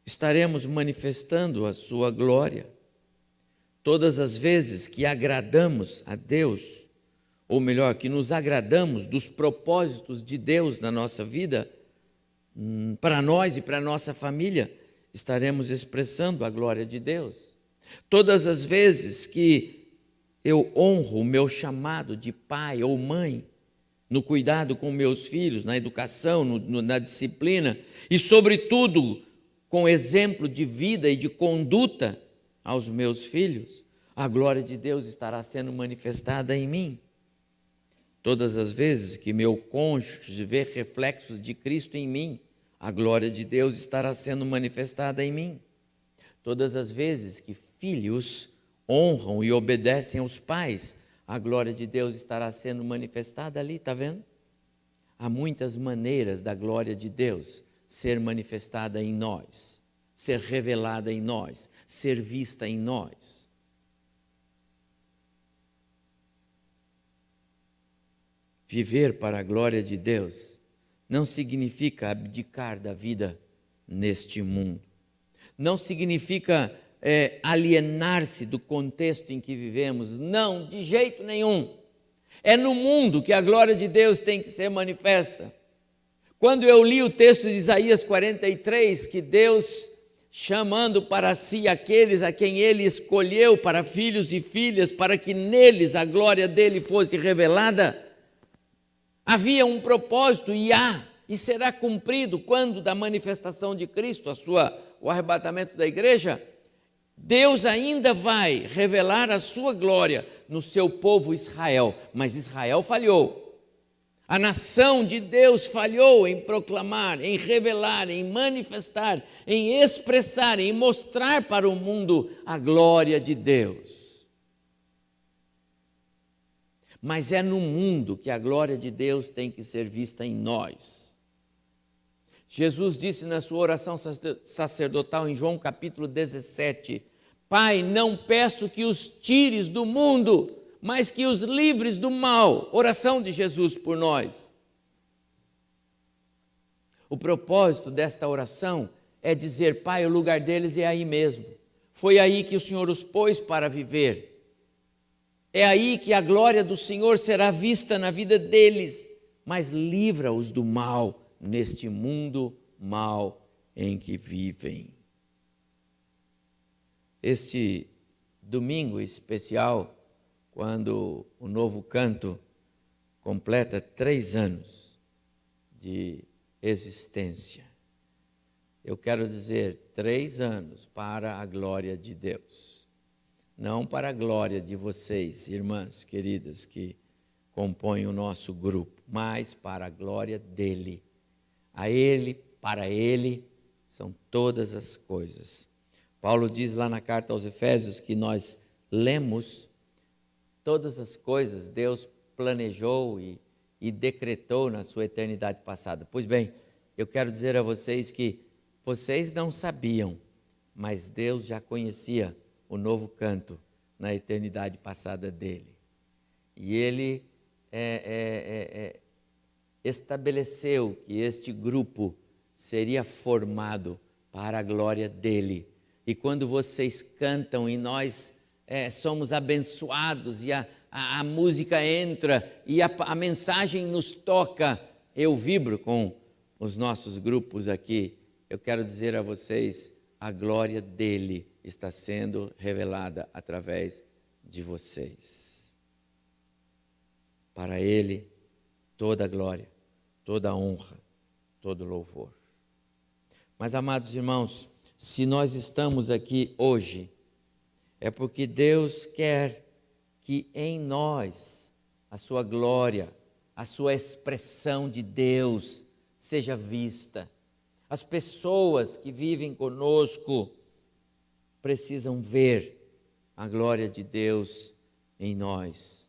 estaremos manifestando a sua glória. Todas as vezes que agradamos a Deus, ou melhor, que nos agradamos dos propósitos de Deus na nossa vida, para nós e para a nossa família, estaremos expressando a glória de Deus. Todas as vezes que eu honro o meu chamado de pai ou mãe, no cuidado com meus filhos, na educação, na disciplina, e sobretudo com exemplo de vida e de conduta aos meus filhos, a glória de Deus estará sendo manifestada em mim. Todas as vezes que meu cônjuge vê reflexos de Cristo em mim, a glória de Deus estará sendo manifestada em mim. Todas as vezes que filhos honram e obedecem aos pais, a glória de Deus estará sendo manifestada ali, está vendo? Há muitas maneiras da glória de Deus ser manifestada em nós, ser revelada em nós, ser vista em nós. Viver para a glória de Deus não significa abdicar da vida neste mundo. Não significa alienar-se do contexto em que vivemos. Não, de jeito nenhum. É no mundo que a glória de Deus tem que ser manifesta. Quando eu li o texto de Isaías 43, que Deus, chamando para si aqueles a quem Ele escolheu para filhos e filhas, para que neles a glória dele fosse revelada, havia um propósito e será cumprido quando da manifestação de Cristo, o arrebatamento da igreja, Deus ainda vai revelar a sua glória no seu povo Israel, mas Israel falhou. A nação de Deus falhou em proclamar, em revelar, em manifestar, em expressar, em mostrar para o mundo a glória de Deus. Mas é no mundo que a glória de Deus tem que ser vista em nós. Jesus disse na sua oração sacerdotal em João capítulo 17, Pai, não peço que os tires do mundo, mas que os livres do mal. Oração de Jesus por nós. O propósito desta oração é dizer, Pai, o lugar deles é aí mesmo. Foi aí que o Senhor os pôs para viver. É aí que a glória do Senhor será vista na vida deles, mas livra-os do mal neste mundo mal em que vivem. Este domingo especial, quando o Novo Canto completa 3 anos de existência, eu quero dizer 3 anos para a glória de Deus. Não para a glória de vocês, irmãs queridas, que compõem o nosso grupo, mas para a glória dele. A ele, para ele, são todas as coisas. Paulo diz lá na carta aos Efésios que nós lemos todas as coisas, Deus planejou e decretou na sua eternidade passada. Pois bem, eu quero dizer a vocês que vocês não sabiam, mas Deus já conhecia o novo canto na eternidade passada dele. E ele estabeleceu que este grupo seria formado para a glória dele. E quando vocês cantam e nós somos abençoados e a música entra e a mensagem nos toca, eu vibro com os nossos grupos aqui. Eu quero dizer a vocês, a glória dele está sendo revelada através de vocês. Para ele, toda a glória, toda a honra, todo louvor. Mas, amados irmãos, se nós estamos aqui hoje, é porque Deus quer que em nós a sua glória, a sua expressão de Deus seja vista. As pessoas que vivem conosco precisam ver a glória de Deus em nós.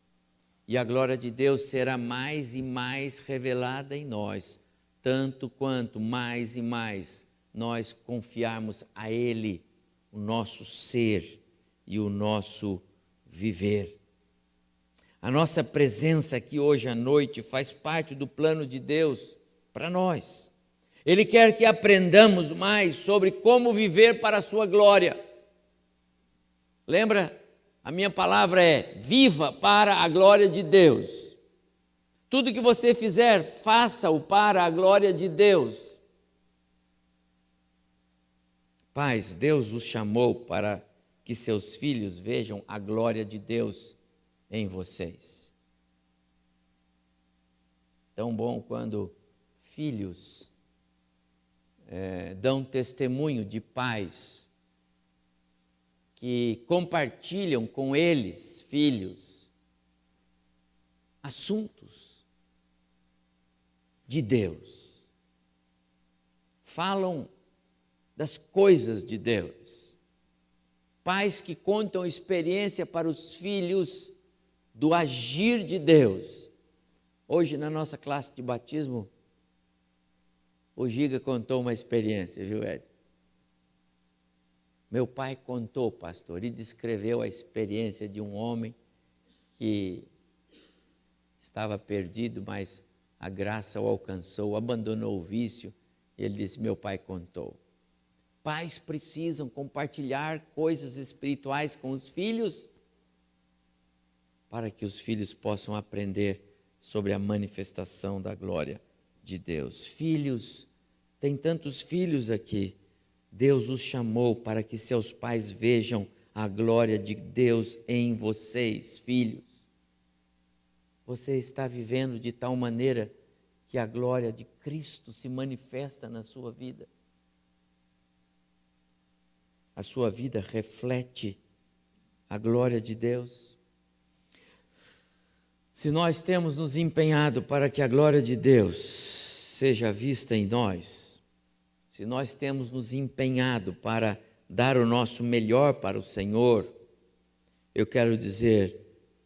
E a glória de Deus será mais e mais revelada em nós, tanto quanto mais e mais nós confiarmos a Ele o nosso ser e o nosso viver. A nossa presença aqui hoje à noite faz parte do plano de Deus para nós. Ele quer que aprendamos mais sobre como viver para a sua glória. Lembra? A minha palavra é: viva para a glória de Deus. Tudo que você fizer, faça-o para a glória de Deus. Pais, Deus os chamou para que seus filhos vejam a glória de Deus em vocês. Tão bom quando filhos dão testemunho de pais que compartilham com eles, filhos, assuntos de Deus. Falam das coisas de Deus. Pais que contam experiência para os filhos do agir de Deus. Hoje, na nossa classe de batismo, o Giga contou uma experiência, viu, Ed? Meu pai contou, pastor, e descreveu a experiência de um homem que estava perdido, mas a graça o alcançou, abandonou o vício. Ele disse: meu pai contou. Pais precisam compartilhar coisas espirituais com os filhos para que os filhos possam aprender sobre a manifestação da glória de Deus. Filhos, tem tantos filhos aqui. Deus os chamou para que seus pais vejam a glória de Deus em vocês, filhos. Você está vivendo de tal maneira que a glória de Cristo se manifesta na sua vida. A sua vida reflete a glória de Deus. Se nós temos nos empenhado para que a glória de Deus seja vista em nós, se nós temos nos empenhado para dar o nosso melhor para o Senhor, eu quero dizer,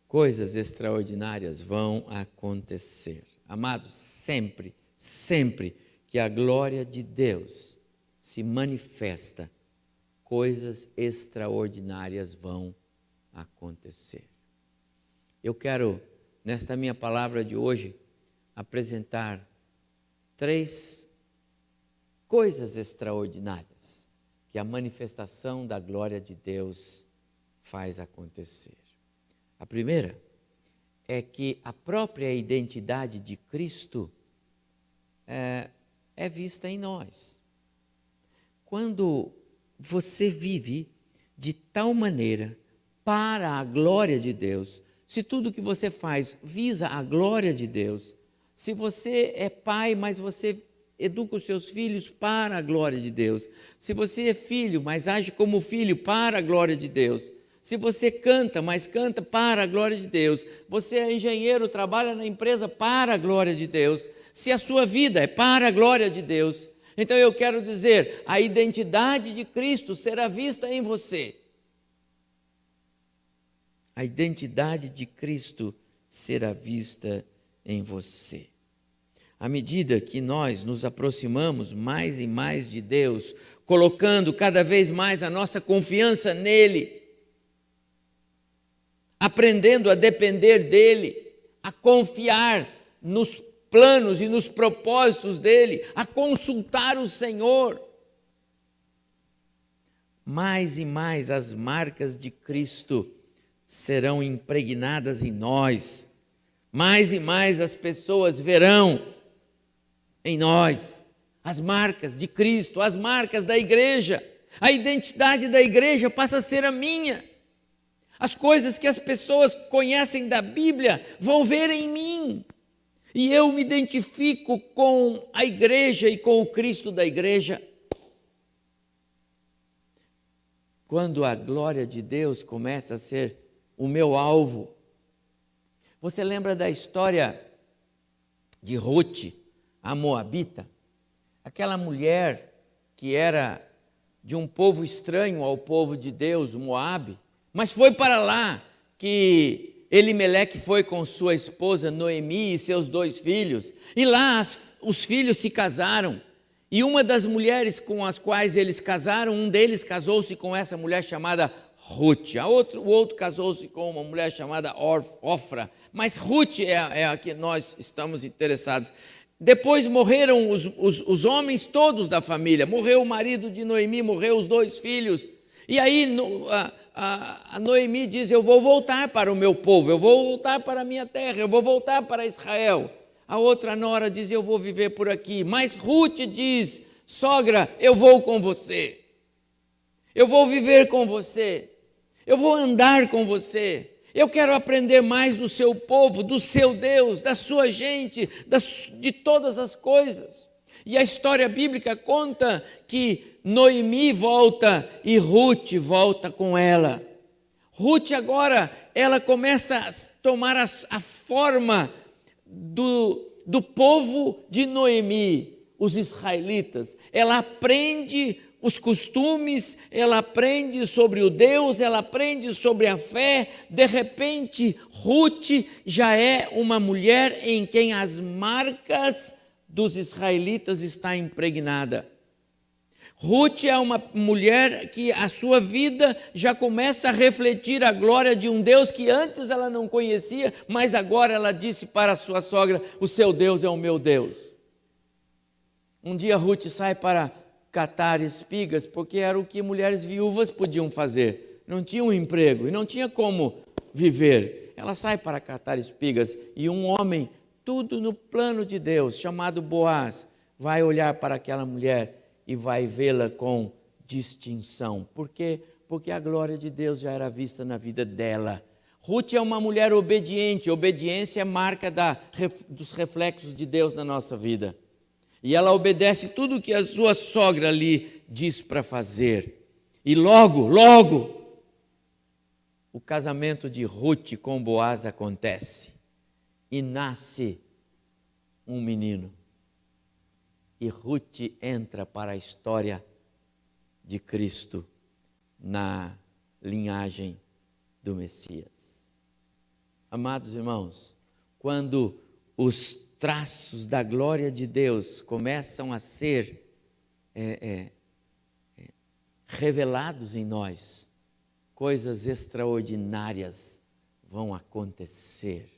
coisas extraordinárias vão acontecer. Amados, sempre, sempre que a glória de Deus se manifesta, coisas extraordinárias vão acontecer. Eu quero, nesta minha palavra de hoje, apresentar 3 coisas extraordinárias que a manifestação da glória de Deus faz acontecer. A primeira é que a própria identidade de Cristo é vista em nós. Quando você vive de tal maneira para a glória de Deus, se tudo que você faz visa a glória de Deus, se você é pai, mas você educa os seus filhos para a glória de Deus, se você é filho, mas age como filho para a glória de Deus, se você canta, mas canta para a glória de Deus, você é engenheiro, trabalha na empresa para a glória de Deus, se a sua vida é para a glória de Deus, então eu quero dizer, a identidade de Cristo será vista em você. A identidade de Cristo será vista em você. À medida que nós nos aproximamos mais e mais de Deus, colocando cada vez mais a nossa confiança nele, aprendendo a depender dele, a confiar nos planos e nos propósitos dele, a consultar o Senhor, mais e mais as marcas de Cristo serão impregnadas em nós, mais e mais as pessoas verão em nós as marcas de Cristo, as marcas da igreja. A identidade da igreja passa a ser a minha. As coisas que as pessoas conhecem da Bíblia vão ver em mim. E eu me identifico com a igreja e com o Cristo da igreja. Quando a glória de Deus começa a ser o meu alvo. Você lembra da história de Ruth, a moabita? Aquela mulher que era de um povo estranho ao povo de Deus, o Moabe, mas foi para lá que Elimeleque foi com sua esposa Noemi e seus 2 filhos, e lá os filhos se casaram, e uma das mulheres com as quais eles casaram, um deles casou-se com essa mulher chamada Ruth, o outro casou-se com uma mulher chamada Ofra, mas Ruth é a que nós estamos interessados. Depois morreram os homens todos da família, morreu o marido de Noemi, morreu os 2 filhos, e aí a Noemi diz, eu vou voltar para o meu povo, eu vou voltar para a minha terra, eu vou voltar para Israel. A outra nora diz, eu vou viver por aqui, mas Ruth diz, sogra, eu vou com você, eu vou viver com você, eu vou andar com você, eu quero aprender mais do seu povo, do seu Deus, da sua gente, de todas as coisas. E a história bíblica conta que Noemi volta e Ruth volta com ela. Ruth agora, ela começa a tomar a forma do povo de Noemi, os israelitas. Ela aprende os costumes, ela aprende sobre o Deus, ela aprende sobre a fé. De repente, Ruth já é uma mulher em quem as marcas dos israelitas estão impregnadas. Ruth é uma mulher que a sua vida já começa a refletir a glória de um Deus que antes ela não conhecia, mas agora ela disse para a sua sogra, o seu Deus é o meu Deus. Um dia Ruth sai para catar espigas, porque era o que mulheres viúvas podiam fazer. Não tinha um emprego e não tinha como viver. Ela sai para catar espigas e um homem, tudo no plano de Deus, chamado Boaz, vai olhar para aquela mulher e vai vê-la com distinção. Por quê? Porque a glória de Deus já era vista na vida dela. Ruth é uma mulher obediente. Obediência é marca dos reflexos de Deus na nossa vida. E ela obedece tudo que a sua sogra lhe diz para fazer. E logo, o casamento de Ruth com Boaz acontece. E nasce um menino. E Ruth entra para a história de Cristo na linhagem do Messias. Amados irmãos, quando os traços da glória de Deus começam a ser revelados em nós, coisas extraordinárias vão acontecer.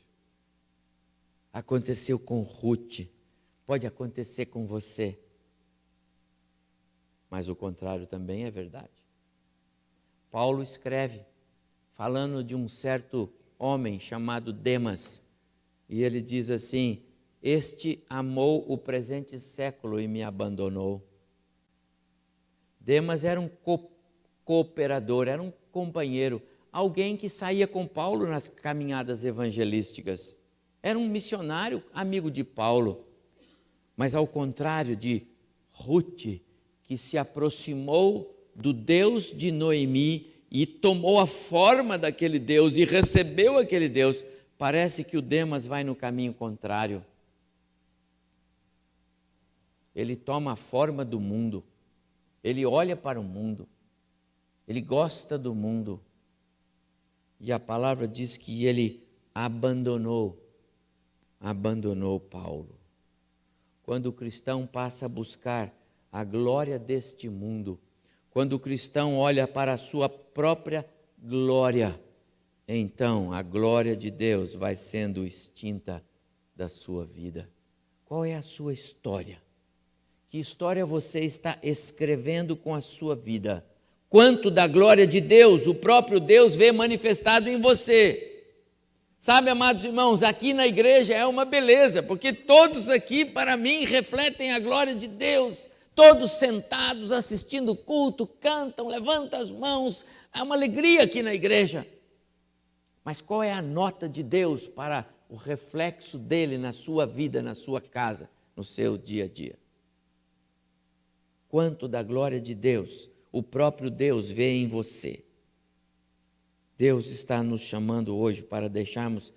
Aconteceu com Ruth, pode acontecer com você. mas o contrário também é verdade. Paulo escreve, falando de um certo homem chamado Demas, e ele diz assim: este amou o presente século e me abandonou. Demas era um cooperador, era um companheiro, alguém que saía com Paulo nas caminhadas evangelísticas. Era um missionário, amigo de Paulo. Mas ao contrário de Ruth, que se aproximou do Deus de Noemi e tomou a forma daquele Deus e recebeu aquele Deus, parece que o Demas vai no caminho contrário. Ele toma a forma do mundo, ele olha para o mundo, ele gosta do mundo. E a palavra diz que ele abandonou Paulo. Quando o cristão passa a buscar a glória deste mundo, quando o cristão olha para a sua própria glória, então a glória de Deus vai sendo extinta da sua vida. Qual é a sua história? Que história você está escrevendo com a sua vida? Quanto da glória de Deus, o próprio Deus vê manifestado em você? Sabe, amados irmãos, aqui na igreja é uma beleza, porque todos aqui, para mim, refletem a glória de Deus. Todos sentados, assistindo o culto, cantam, levantam as mãos. Há uma alegria aqui na igreja. Mas qual é a nota de Deus para o reflexo dele na sua vida, na sua casa, no seu dia a dia? Quanto da glória de Deus o próprio Deus vê em você? Deus está nos chamando hoje para deixarmos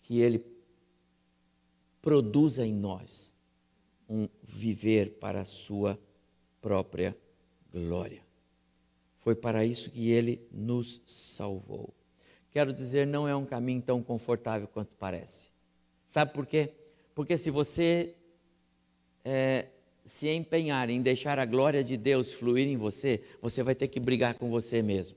que Ele produza em nós um viver para a sua própria glória. Foi para isso que Ele nos salvou. Quero dizer, não é um caminho tão confortável quanto parece. Sabe por quê? Porque se você se empenhar em deixar a glória de Deus fluir em você, você vai ter que brigar com você mesmo.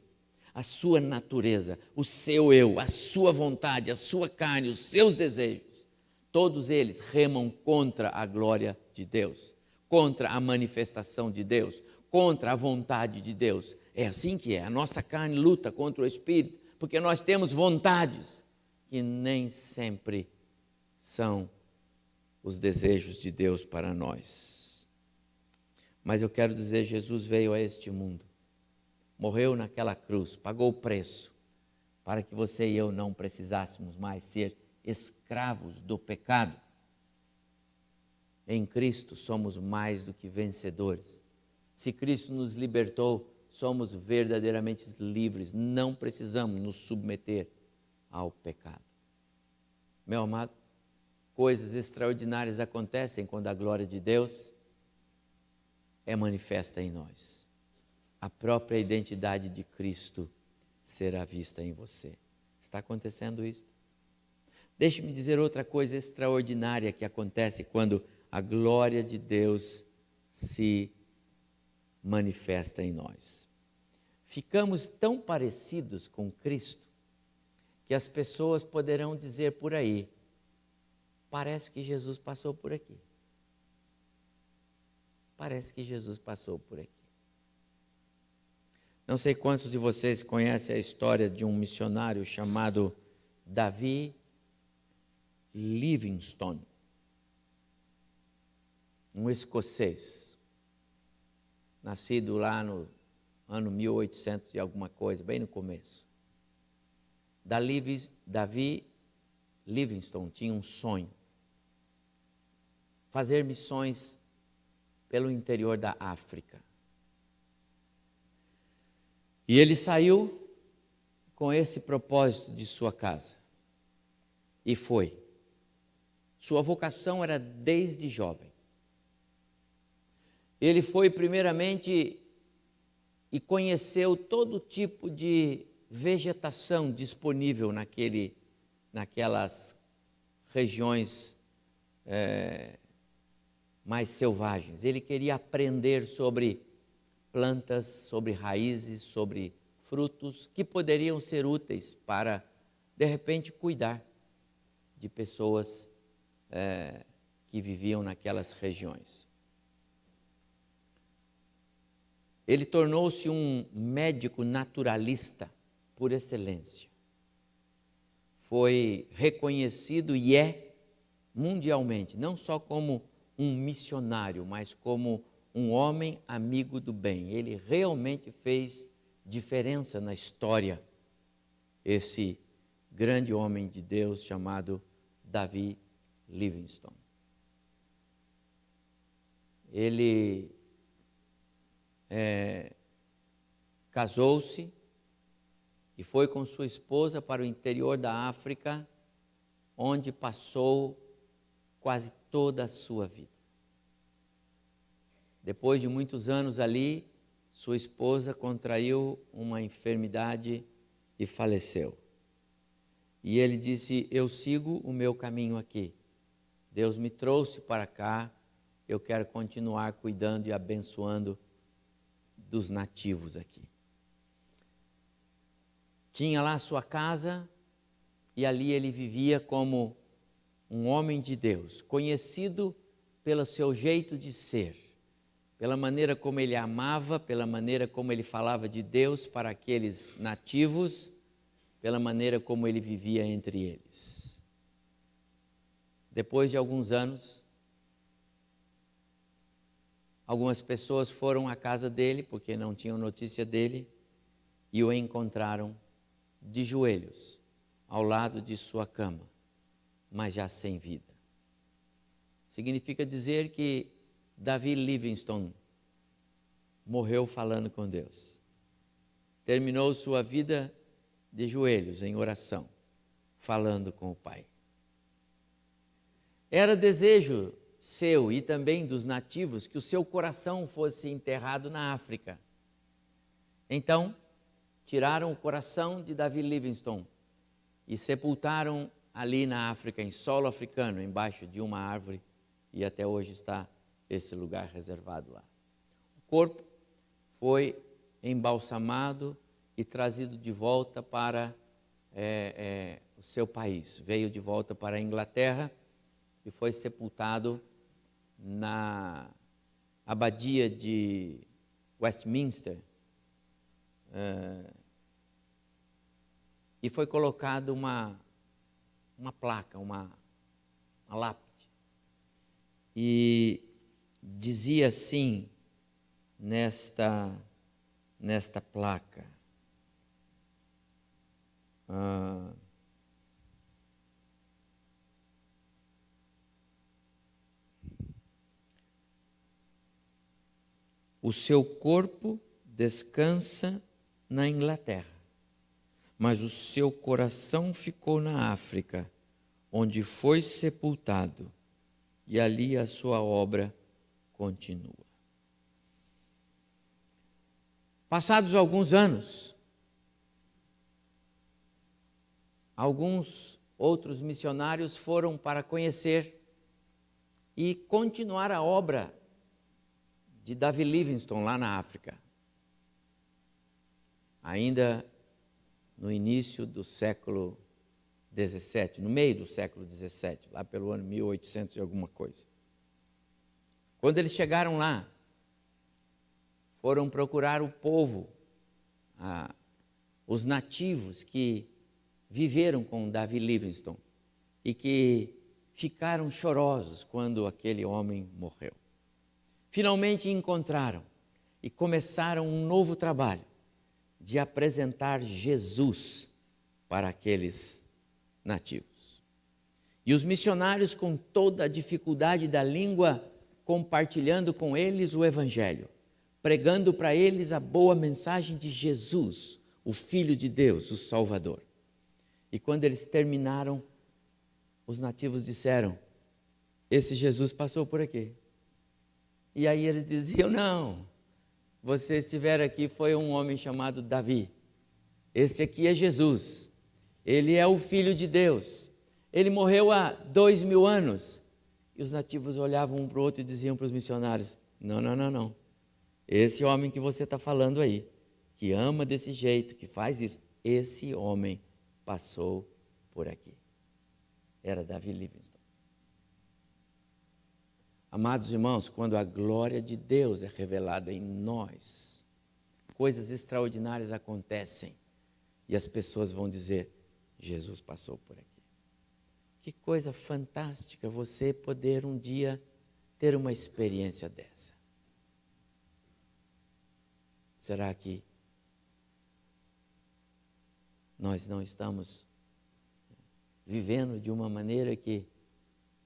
A sua natureza, o seu eu, a sua vontade, a sua carne, os seus desejos, todos eles remam contra a glória de Deus, contra a manifestação de Deus, contra a vontade de Deus. É assim que é. A nossa carne luta contra o Espírito, porque nós temos vontades que nem sempre são os desejos de Deus para nós. Mas eu quero dizer, Jesus veio a este mundo, morreu naquela cruz, pagou o preço, para que você e eu não precisássemos mais ser escravos do pecado. Em Cristo somos mais do que vencedores. Se Cristo nos libertou, somos verdadeiramente livres, não precisamos nos submeter ao pecado. Meu amado, coisas extraordinárias acontecem quando a glória de Deus é manifesta em nós. A própria identidade de Cristo será vista em você. Está acontecendo isso? Deixe-me dizer outra coisa extraordinária que acontece quando a glória de Deus se manifesta em nós. Ficamos tão parecidos com Cristo que as pessoas poderão dizer por aí: parece que Jesus passou por aqui. Parece que Jesus passou por aqui. Não sei quantos de vocês conhecem a história de um missionário chamado Davi Livingstone, um escocês, nascido lá no ano 1800 e alguma coisa, bem no começo. Davi Livingstone tinha um sonho: fazer missões pelo interior da África. E ele saiu com esse propósito de sua casa. E foi. Sua vocação era desde jovem. Ele foi primeiramente e conheceu todo tipo de vegetação disponível naquelas regiões mais selvagens. Ele queria aprender sobre plantas, sobre raízes, sobre frutos que poderiam ser úteis para, de repente, cuidar de pessoas que viviam naquelas regiões. Ele tornou-se um médico naturalista por excelência. Foi reconhecido e é mundialmente, não só como um missionário, mas como um homem amigo do bem. Ele realmente fez diferença na história, esse grande homem de Deus chamado Davi Livingstone. Ele casou-se e foi com sua esposa para o interior da África, onde passou quase toda a sua vida. Depois de muitos anos ali, sua esposa contraiu uma enfermidade e faleceu. E ele disse: eu sigo o meu caminho aqui. Deus me trouxe para cá, eu quero continuar cuidando e abençoando dos nativos aqui. Tinha lá sua casa e ali ele vivia como um homem de Deus, conhecido pelo seu jeito de ser, pela maneira como ele amava, pela maneira como ele falava de Deus para aqueles nativos, pela maneira como ele vivia entre eles. Depois de alguns anos, algumas pessoas foram à casa dele, porque não tinham notícia dele, e o encontraram de joelhos, ao lado de sua cama, mas já sem vida. Significa dizer que Davi Livingstone morreu falando com Deus. Terminou sua vida de joelhos, em oração, falando com o Pai. Era desejo seu e também dos nativos que o seu coração fosse enterrado na África. Então, tiraram o coração de Davi Livingstone e sepultaram ali na África, em solo africano, embaixo de uma árvore, e até hoje está esse lugar reservado lá. O corpo foi embalsamado e trazido de volta para o seu país. Veio de volta para a Inglaterra e foi sepultado na abadia de Westminster. E foi colocado uma placa, uma lápide. E dizia assim nesta placa: o seu corpo descansa na Inglaterra, mas o seu coração ficou na África, onde foi sepultado, e ali a sua obra continua. Passados alguns anos, alguns outros missionários foram para conhecer e continuar a obra de Davi Livingstone lá na África. Ainda no início do século XVII, no meio do século XVII, lá pelo ano 1800 e alguma coisa. Quando eles chegaram lá, foram procurar o povo, os nativos que viveram com Davi Livingstone e que ficaram chorosos quando aquele homem morreu. Finalmente encontraram e começaram um novo trabalho de apresentar Jesus para aqueles nativos. E os missionários, com toda a dificuldade da língua, compartilhando com eles o Evangelho, pregando para eles a boa mensagem de Jesus, o Filho de Deus, o Salvador. E quando eles terminaram, os nativos disseram: esse Jesus passou por aqui. E aí eles diziam: não, vocês estiveram aqui, foi um homem chamado Davi. Esse aqui é Jesus. Ele é o Filho de Deus. Ele morreu há 2000 anos. E os nativos olhavam um para o outro e diziam para os missionários: não, não, não, não. Esse homem que você está falando aí, que ama desse jeito, que faz isso, esse homem passou por aqui. Era Davi Livingstone. Amados irmãos, quando a glória de Deus é revelada em nós, coisas extraordinárias acontecem. E as pessoas vão dizer, Jesus passou por aqui. Que coisa fantástica você poder um dia ter uma experiência dessa. Será que nós não estamos vivendo de uma maneira que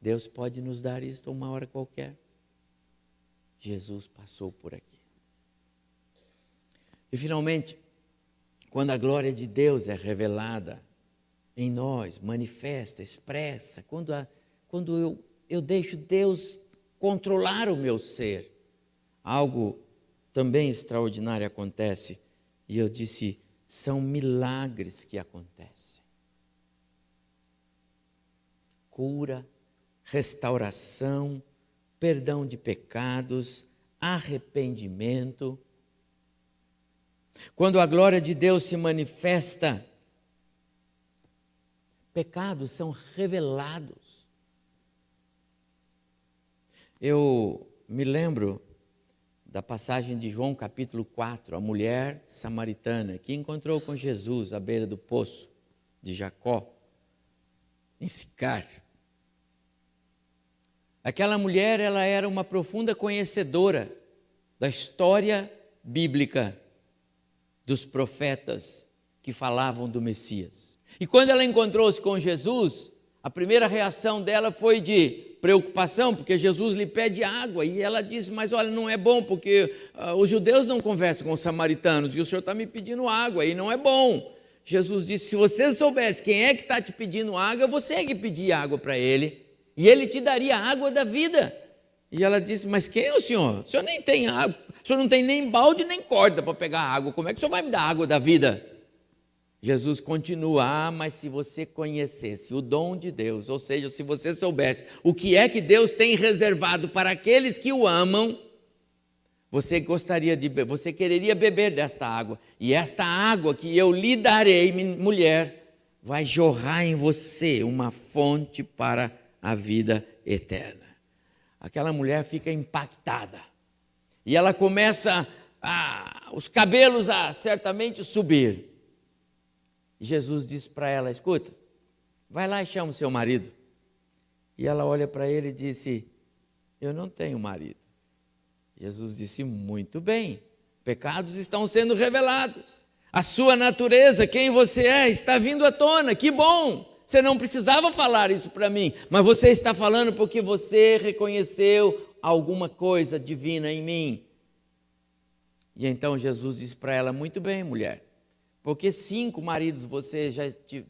Deus pode nos dar isto a uma hora qualquer? Jesus passou por aqui. E finalmente, quando a glória de Deus é revelada em nós, manifesta, expressa, quando eu deixo Deus controlar o meu ser, algo também extraordinário acontece. E eu disse, são milagres que acontecem. Cura, restauração, perdão de pecados, arrependimento. Quando a glória de Deus se manifesta, pecados são revelados. Eu me lembro da passagem de João capítulo 4, a mulher samaritana que encontrou com Jesus à beira do poço de Jacó, em Sicar. Aquela mulher, ela era uma profunda conhecedora da história bíblica, dos profetas que falavam do Messias. E quando ela encontrou-se com Jesus, a primeira reação dela foi de preocupação, porque Jesus lhe pede água, e ela diz, mas olha, não é bom, porque os judeus não conversam com os samaritanos, e o senhor está me pedindo água, e não é bom. Jesus disse, se você soubesse quem é que está te pedindo água, você é que pedir água para ele, e ele te daria a água da vida. E ela disse, mas quem é o senhor? O senhor nem tem água, o senhor não tem nem balde nem corda para pegar água, como é que o senhor vai me dar água da vida? Jesus continua, mas se você conhecesse o dom de Deus, ou seja, se você soubesse o que é que Deus tem reservado para aqueles que o amam, você quereria beber desta água, e esta água que eu lhe darei, mulher, vai jorrar em você uma fonte para a vida eterna. Aquela mulher fica impactada, e ela começa os cabelos a certamente subir. Jesus disse para ela, escuta, vai lá e chama o seu marido. E ela olha para ele e disse, eu não tenho marido. Jesus disse, muito bem, pecados estão sendo revelados. A sua natureza, quem você é, está vindo à tona, que bom. Você não precisava falar isso para mim, mas você está falando porque você reconheceu alguma coisa divina em mim. E então Jesus disse para ela, muito bem, mulher. Porque 5 maridos você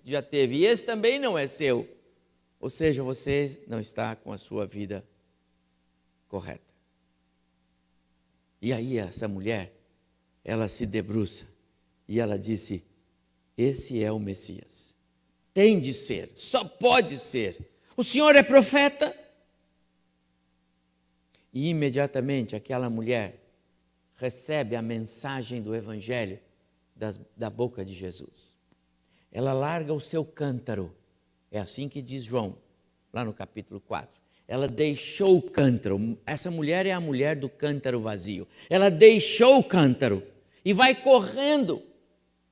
já teve, e esse também não é seu. Ou seja, você não está com a sua vida correta. E aí essa mulher, ela se debruça, e ela disse, esse é o Messias. Tem de ser, só pode ser. O senhor é profeta? E imediatamente aquela mulher recebe a mensagem do Evangelho da boca de Jesus. Ela larga o seu cântaro, é assim que diz João, lá no capítulo 4. Ela deixou o cântaro, essa mulher é a mulher do cântaro vazio. Ela deixou o cântaro e vai correndo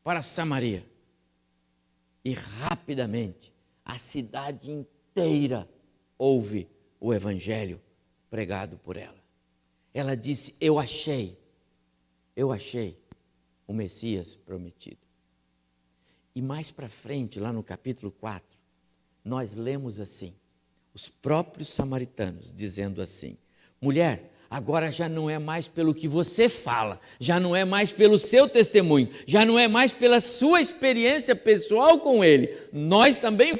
para Samaria. E rapidamente a cidade inteira ouve o Evangelho pregado por ela. Ela disse, eu achei o Messias prometido. E mais para frente, lá no capítulo 4, nós lemos assim, os próprios samaritanos dizendo assim, mulher, agora já não é mais pelo que você fala, já não é mais pelo seu testemunho, já não é mais pela sua experiência pessoal com ele, nós também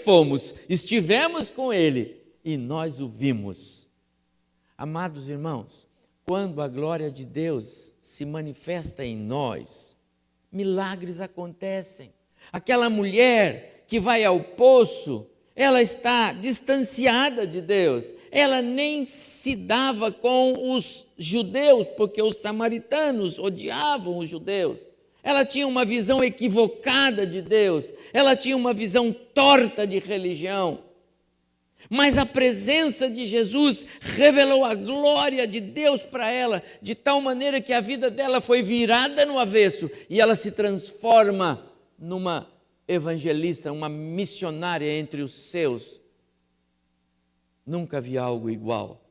estivemos com ele e nós o vimos. Amados irmãos, quando a glória de Deus se manifesta em nós, milagres acontecem. Aquela mulher que vai ao poço, ela está distanciada de Deus. Ela nem se dava com os judeus, porque os samaritanos odiavam os judeus. Ela tinha uma visão equivocada de Deus. Ela tinha uma visão torta de religião. Mas a presença de Jesus revelou a glória de Deus para ela, de tal maneira que a vida dela foi virada no avesso e ela se transforma numa evangelista, uma missionária entre os seus. Nunca vi algo igual,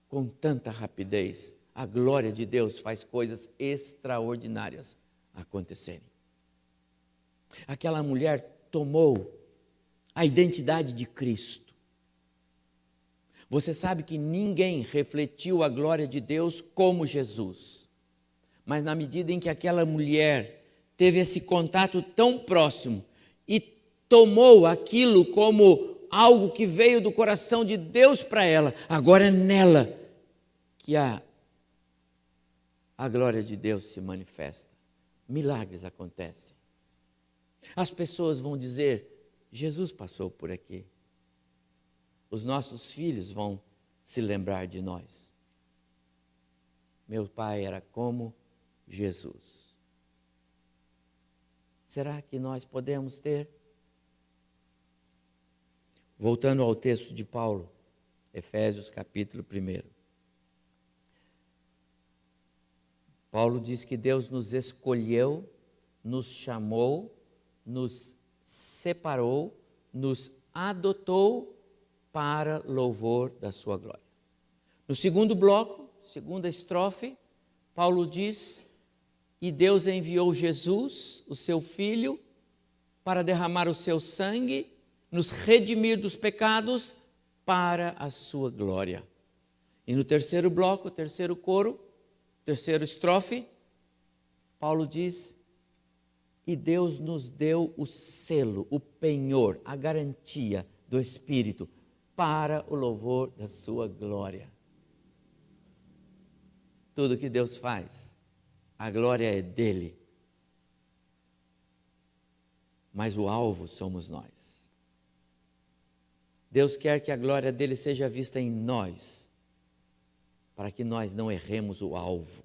com tanta rapidez. A glória de Deus faz coisas extraordinárias acontecerem. Aquela mulher tomou a identidade de Cristo. Você sabe que ninguém refletiu a glória de Deus como Jesus. Mas na medida em que aquela mulher teve esse contato tão próximo e tomou aquilo como algo que veio do coração de Deus para ela, agora é nela que a glória de Deus se manifesta. Milagres acontecem. As pessoas vão dizer: Jesus passou por aqui. Os nossos filhos vão se lembrar de nós. Meu pai era como Jesus. Será que nós podemos ter? Voltando ao texto de Paulo, Efésios capítulo 1. Paulo diz que Deus nos escolheu, nos chamou, nos separou, nos adotou para louvor da sua glória. No segundo bloco, segunda estrofe, Paulo diz: e Deus enviou Jesus, o seu Filho, para derramar o seu sangue, nos redimir dos pecados para a sua glória. E no terceiro bloco, terceiro coro, terceira estrofe, Paulo diz: e Deus nos deu o selo, o penhor, a garantia do Espírito para o louvor da sua glória. Tudo que Deus faz, a glória é dele. Mas o alvo somos nós. Deus quer que a glória dele seja vista em nós, para que nós não erremos o alvo.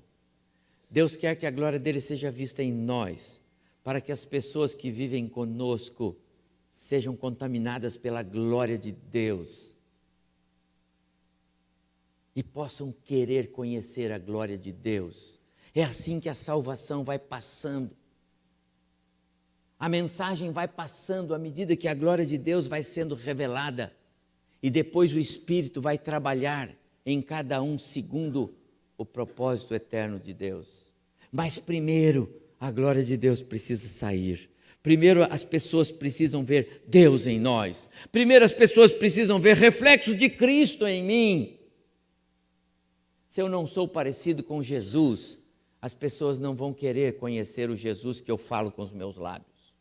Deus quer que a glória dele seja vista em nós, para que as pessoas que vivem conosco sejam contaminadas pela glória de Deus e possam querer conhecer a glória de Deus. É assim que a salvação vai passando. A mensagem vai passando à medida que a glória de Deus vai sendo revelada e depois o Espírito vai trabalhar em cada um segundo o propósito eterno de Deus. Mas primeiro, a glória de Deus precisa sair. Primeiro as pessoas precisam ver Deus em nós. Primeiro as pessoas precisam ver reflexos de Cristo em mim. Se eu não sou parecido com Jesus, as pessoas não vão querer conhecer o Jesus que eu falo com os meus lábios.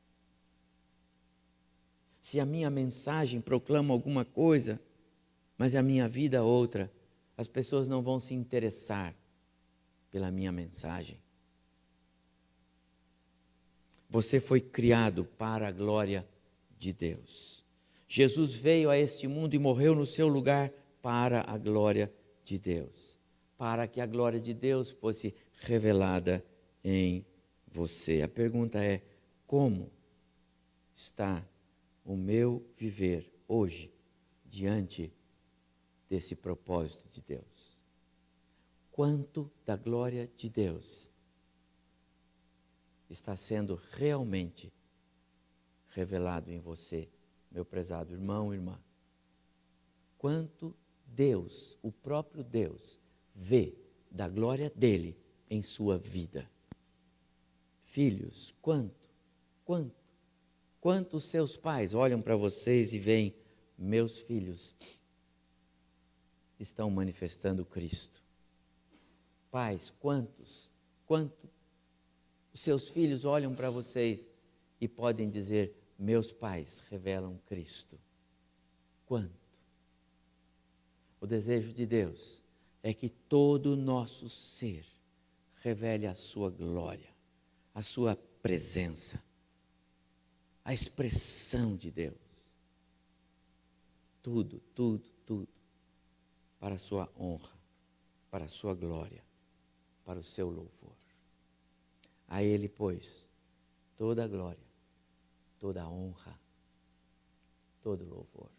Se a minha mensagem proclama alguma coisa, mas a minha vida outra, as pessoas não vão se interessar pela minha mensagem. Você foi criado para a glória de Deus. Jesus veio a este mundo e morreu no seu lugar para a glória de Deus. Para que a glória de Deus fosse revelada em você. A pergunta é: como está o meu viver hoje diante desse propósito de Deus? Quanto da glória de Deus está sendo realmente revelado em você, meu prezado irmão e irmã? Quanto Deus, o próprio Deus, vê da glória dele em sua vida? Filhos, quanto os seus pais olham para vocês e veem: meus filhos estão manifestando Cristo? Pais, quanto os seus filhos olham para vocês e podem dizer: meus pais revelam Cristo? Quanto? O desejo de Deus é que todo o nosso ser revele a sua glória, a sua presença, a expressão de Deus. Tudo para a sua honra, para a sua glória, para o seu louvor. A Ele, pois, toda a glória, toda a honra, todo o louvor.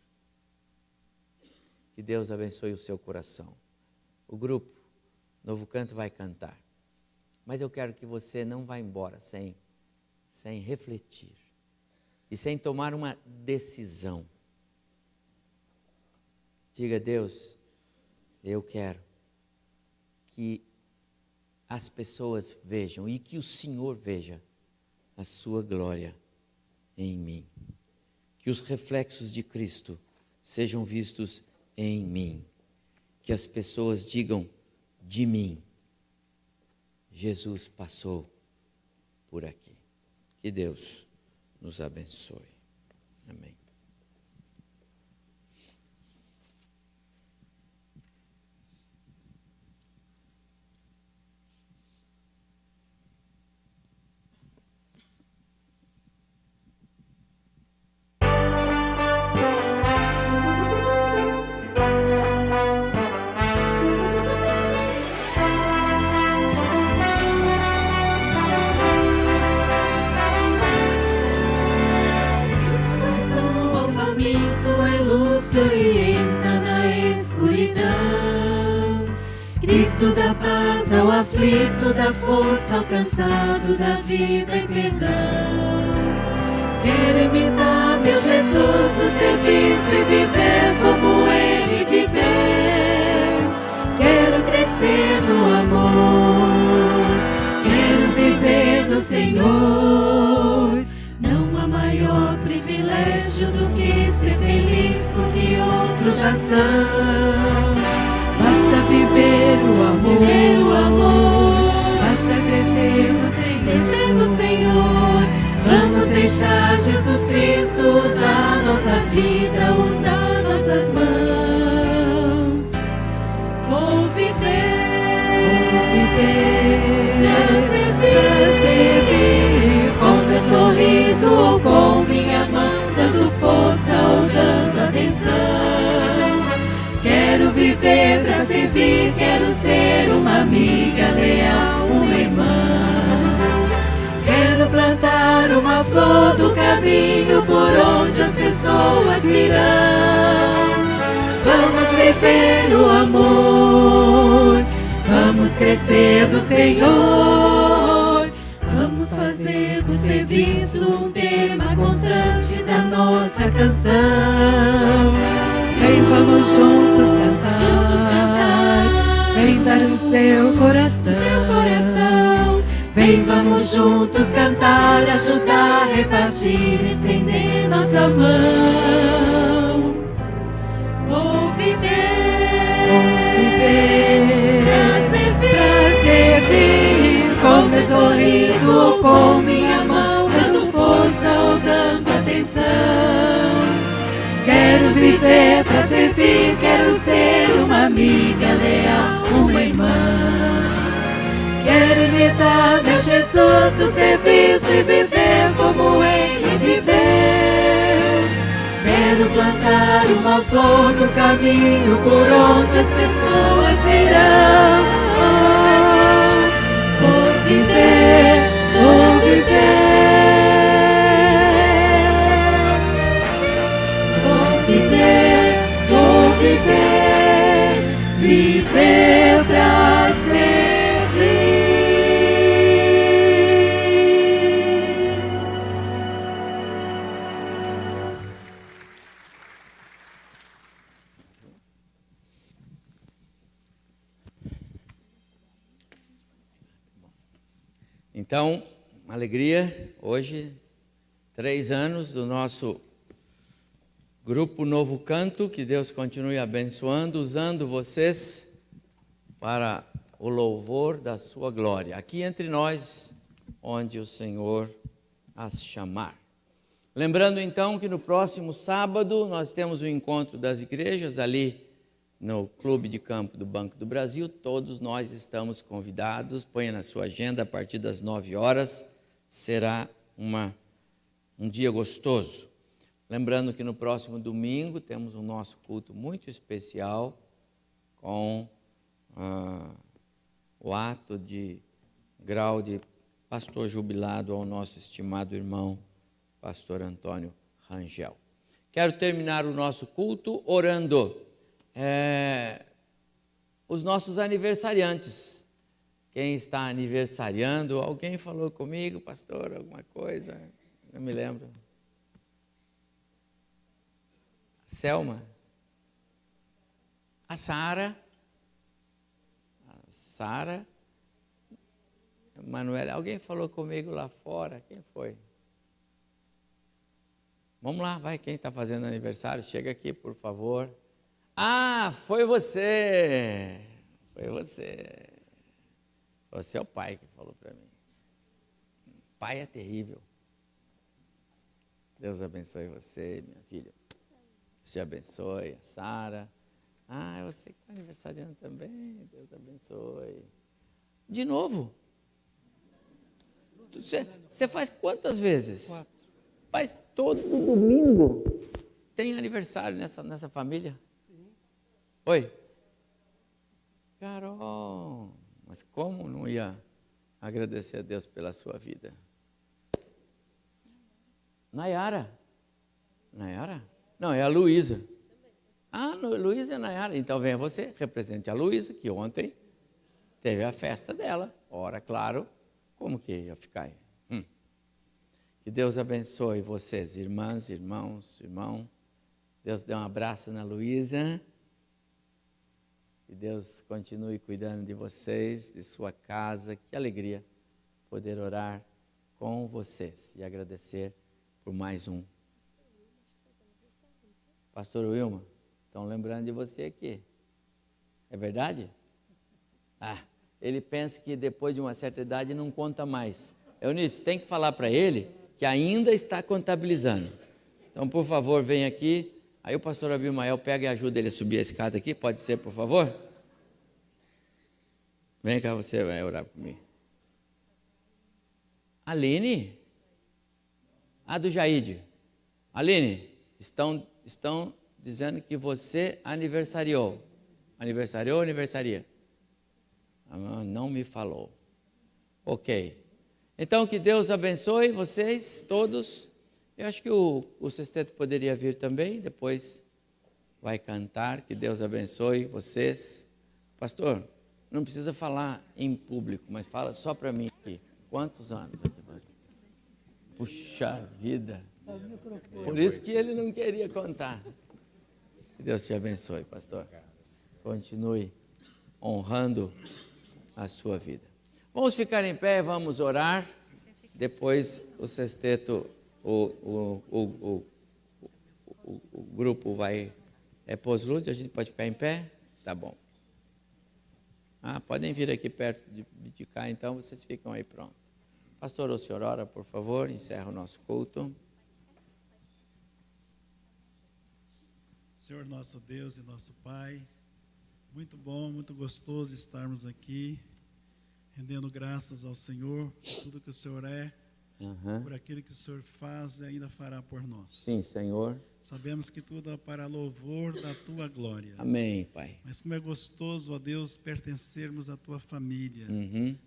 Que Deus abençoe o seu coração. O grupo Novo Canto vai cantar. Mas eu quero que você não vá embora sem refletir e sem tomar uma decisão. Diga: Deus, eu quero que as pessoas vejam e que o Senhor veja a sua glória em mim. Que os reflexos de Cristo sejam vistos em mim. Que as pessoas digam de mim: Jesus passou por aqui. Que Deus nos abençoe. Amém. Orienta na escuridão. Cristo dá paz ao aflito, dá força ao cansado, dá vida e perdão. Quero imitar meu Jesus no serviço e viver como Ele viveu. Quero crescer no amor, quero viver no Senhor. Não há maior privilégio do que ser feliz porque outros já são. Basta viver o amor, basta crescer no Senhor. Vamos deixar Jesus Cristo usar nossa vida, usar nossas mãos. Vou viver pra servir, com meu sorriso ou com minha mão, dando força ou dando atenção. Quero viver pra servir, quero ser uma amiga leal, uma irmã. Quero plantar uma flor do caminho por onde as pessoas irão. Vamos viver o amor, vamos crescer do Senhor. Vamos fazer do serviço um tema constante da nossa canção. Vem, vamos juntos cantar, vem dar o seu coração. Vem, vamos juntos cantar, ajudar, repartir, estender nossa mão. Vou viver pra servir, com meu sorriso ou com minha mão, dando força ou dando atenção. Quero viver pra servir, quero ser uma amiga leal, uma irmã. Quero imitar meu Jesus no serviço e viver como Ele viveu. Quero plantar uma flor no caminho por onde as pessoas virão. Vou viver, vou viver. Vou viver, vou viver. Viver pra servir. Então, uma alegria, hoje, 3 anos do nosso Grupo Novo Canto, que Deus continue abençoando, usando vocês para o louvor da sua glória, aqui entre nós, onde o Senhor as chamar. Lembrando então que no próximo sábado nós temos o encontro das igrejas ali no Clube de Campo do Banco do Brasil. Todos nós estamos convidados, ponha na sua agenda a partir das 9 horas, será um dia gostoso. Lembrando que no próximo domingo temos o nosso culto muito especial com o ato de grau de pastor jubilado ao nosso estimado irmão, pastor Antônio Rangel. Quero terminar o nosso culto orando. os nossos aniversariantes. Quem está aniversariando? Alguém falou comigo, pastor, alguma coisa? Não me lembro. Selma? A Sara? Manuela, alguém falou comigo lá fora? Quem foi? Vamos lá, vai, quem está fazendo aniversário, chega aqui, por favor. Ah, foi você! Foi você. Você é o pai que falou para mim. Pai é terrível. Deus abençoe você, minha filha. Deus te abençoe, a Sara. Ah, é você que está aniversariando também. Deus abençoe. De novo. Você faz quantas vezes? 4. Faz todo domingo. Tem aniversário nessa família? Sim. Oi? Carol, mas como não ia agradecer a Deus pela sua vida? Nayara? Não, é a Luísa. Ah, Luísa e a Nayara. Então venha você, represente a Luísa, que ontem teve a festa dela. Ora, claro, como que ia ficar? Que Deus abençoe vocês, irmãs, irmãos, irmão. Deus dê um abraço na Luísa. Que Deus continue cuidando de vocês, de sua casa. Que alegria poder orar com vocês e agradecer por mais um. Pastor Wilma, estão lembrando de você aqui. É verdade? Ah, ele pensa que depois de uma certa idade não conta mais. Eunice, tem que falar para ele que ainda está contabilizando. Então, por favor, vem aqui. Aí o pastor Abimael pega e ajuda ele a subir a escada aqui. Pode ser, por favor? Vem cá, você vai orar comigo. Aline? Ah, do Jaide. Aline, estão dizendo que você aniversariou. Aniversariou ou aniversaria? Não me falou. Ok. Então, que Deus abençoe vocês todos. Eu acho que o sexteto poderia vir também, depois vai cantar. Que Deus abençoe vocês. Pastor, não precisa falar em público, mas fala só para mim aqui. Quantos anos? Puxa vida. Por isso que ele não queria contar. Que Deus te abençoe, pastor. Continue honrando a sua vida. Vamos ficar em pé, vamos orar. Depois o sexteto, o grupo vai... É pós-lúdio, a gente pode ficar em pé? Tá bom. Ah, podem vir aqui perto de cá, então vocês ficam aí pronto. Pastor, o senhor ora, por favor, encerra o nosso culto. Senhor nosso Deus e nosso Pai, muito bom, muito gostoso estarmos aqui, rendendo graças ao Senhor por tudo que o Senhor é, por aquilo que o Senhor faz e ainda fará por nós. Sim, Senhor. Sabemos que tudo é para louvor da Tua glória. Amém, Pai. Mas como é gostoso, ó Deus, pertencermos à Tua família,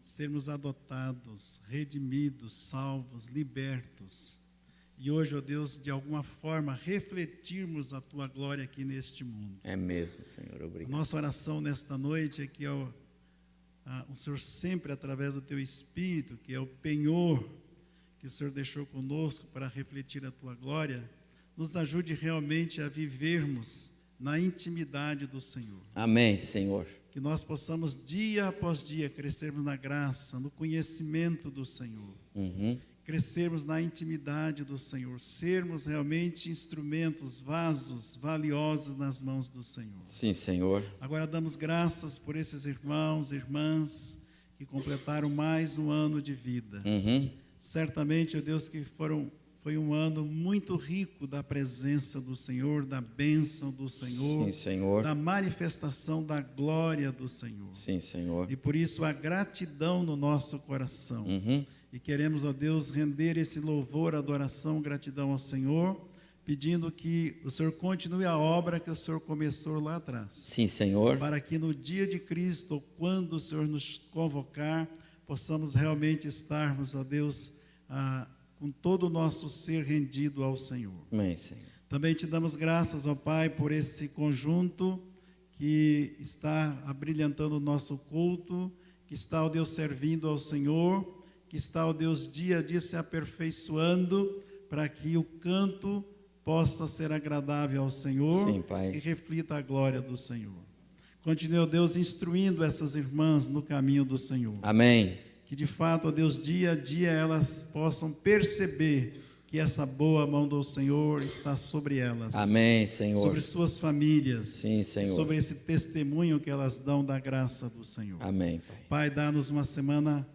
sermos adotados, redimidos, salvos, libertos. E hoje, ó Deus, de alguma forma, refletirmos a Tua glória aqui neste mundo. É mesmo, Senhor, obrigado. A nossa oração nesta noite é que o Senhor sempre, através do Teu Espírito, que é o penhor que o Senhor deixou conosco para refletir a Tua glória, nos ajude realmente a vivermos na intimidade do Senhor. Amém, Senhor. Que nós possamos, dia após dia, crescermos na graça, no conhecimento do Senhor. Crescermos na intimidade do Senhor, sermos realmente instrumentos, vasos valiosos nas mãos do Senhor. Sim, Senhor. Agora damos graças por esses irmãos e irmãs que completaram mais um ano de vida. Certamente, ó Deus, que foi um ano muito rico da presença do Senhor, da bênção do Senhor, sim, Senhor, da manifestação da glória do Senhor. Sim, Senhor. E por isso a gratidão no nosso coração. E queremos, ó Deus, render esse louvor, adoração, gratidão ao Senhor, pedindo que o Senhor continue a obra que o Senhor começou lá atrás. Sim, Senhor. Para que no dia de Cristo, ou quando o Senhor nos convocar, possamos realmente estarmos, ó Deus, com todo o nosso ser rendido ao Senhor. Amém, Senhor. Também te damos graças, ó Pai, por esse conjunto que está abrilhantando o nosso culto, que está, ó Deus, servindo ao Senhor, que está, ó Deus, dia a dia se aperfeiçoando para que o canto possa ser agradável ao Senhor. Sim, Pai. E reflita a glória do Senhor. Continue, ó Deus, instruindo essas irmãs no caminho do Senhor. Amém. Que de fato, ó Deus, dia a dia elas possam perceber que essa boa mão do Senhor está sobre elas. Amém, Senhor. Sobre suas famílias. Sim, Senhor. Sobre esse testemunho que elas dão da graça do Senhor. Amém, Pai. Pai, dá-nos uma semana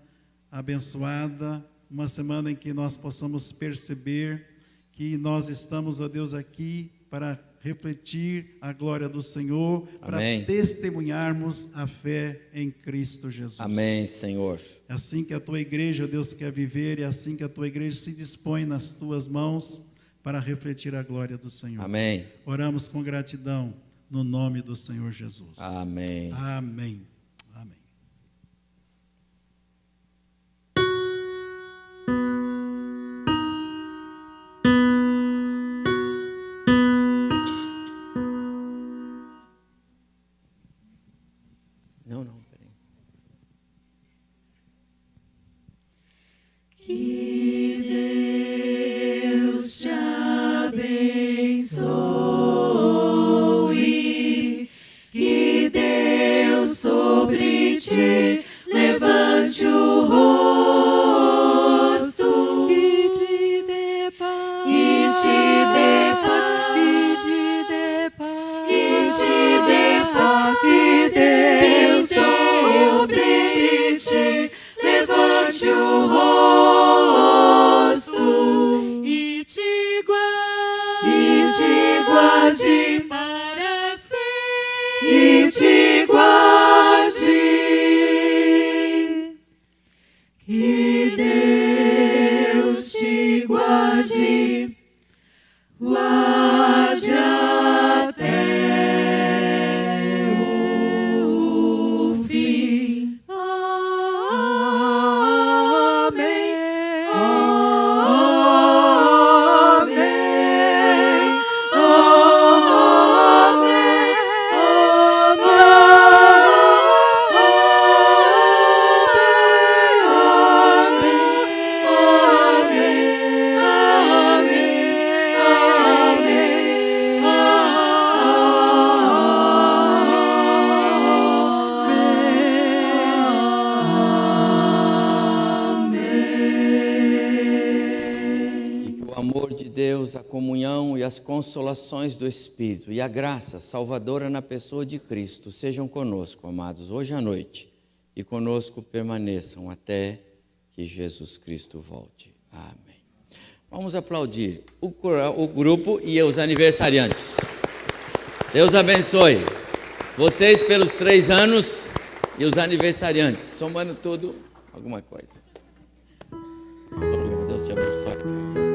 abençoada, uma semana em que nós possamos perceber que nós estamos, ó Deus, aqui para refletir a glória do Senhor, para Amém. testemunharmos a fé em Cristo Jesus. Amém, Senhor. É assim que a tua igreja, Deus, quer viver, e é assim que a tua igreja se dispõe nas tuas mãos para refletir a glória do Senhor. Amém. Oramos com gratidão no nome do Senhor Jesus. Amém. Amém. Amém. Não, peraí. Que Deus te abençoe, que Deus sobre ti levante o rosto e te dê paz, e te dê paz, e te dê paz, e te dê paz, que Deus sobre ti levante o rosto e te guarde para sempre, e te guarde. Que Deus te guarde, guarde até o fim. Amém. Amém. E que o amor de Deus, a comunhão e as consolações do Espírito e a graça salvadora na pessoa de Cristo sejam conosco, amados, hoje à noite, e conosco permaneçam até que Jesus Cristo volte. Amém. Vamos aplaudir o grupo e os aniversariantes. Deus abençoe vocês pelos 3 anos e os aniversariantes, somando tudo, alguma coisa. Deus te abençoe.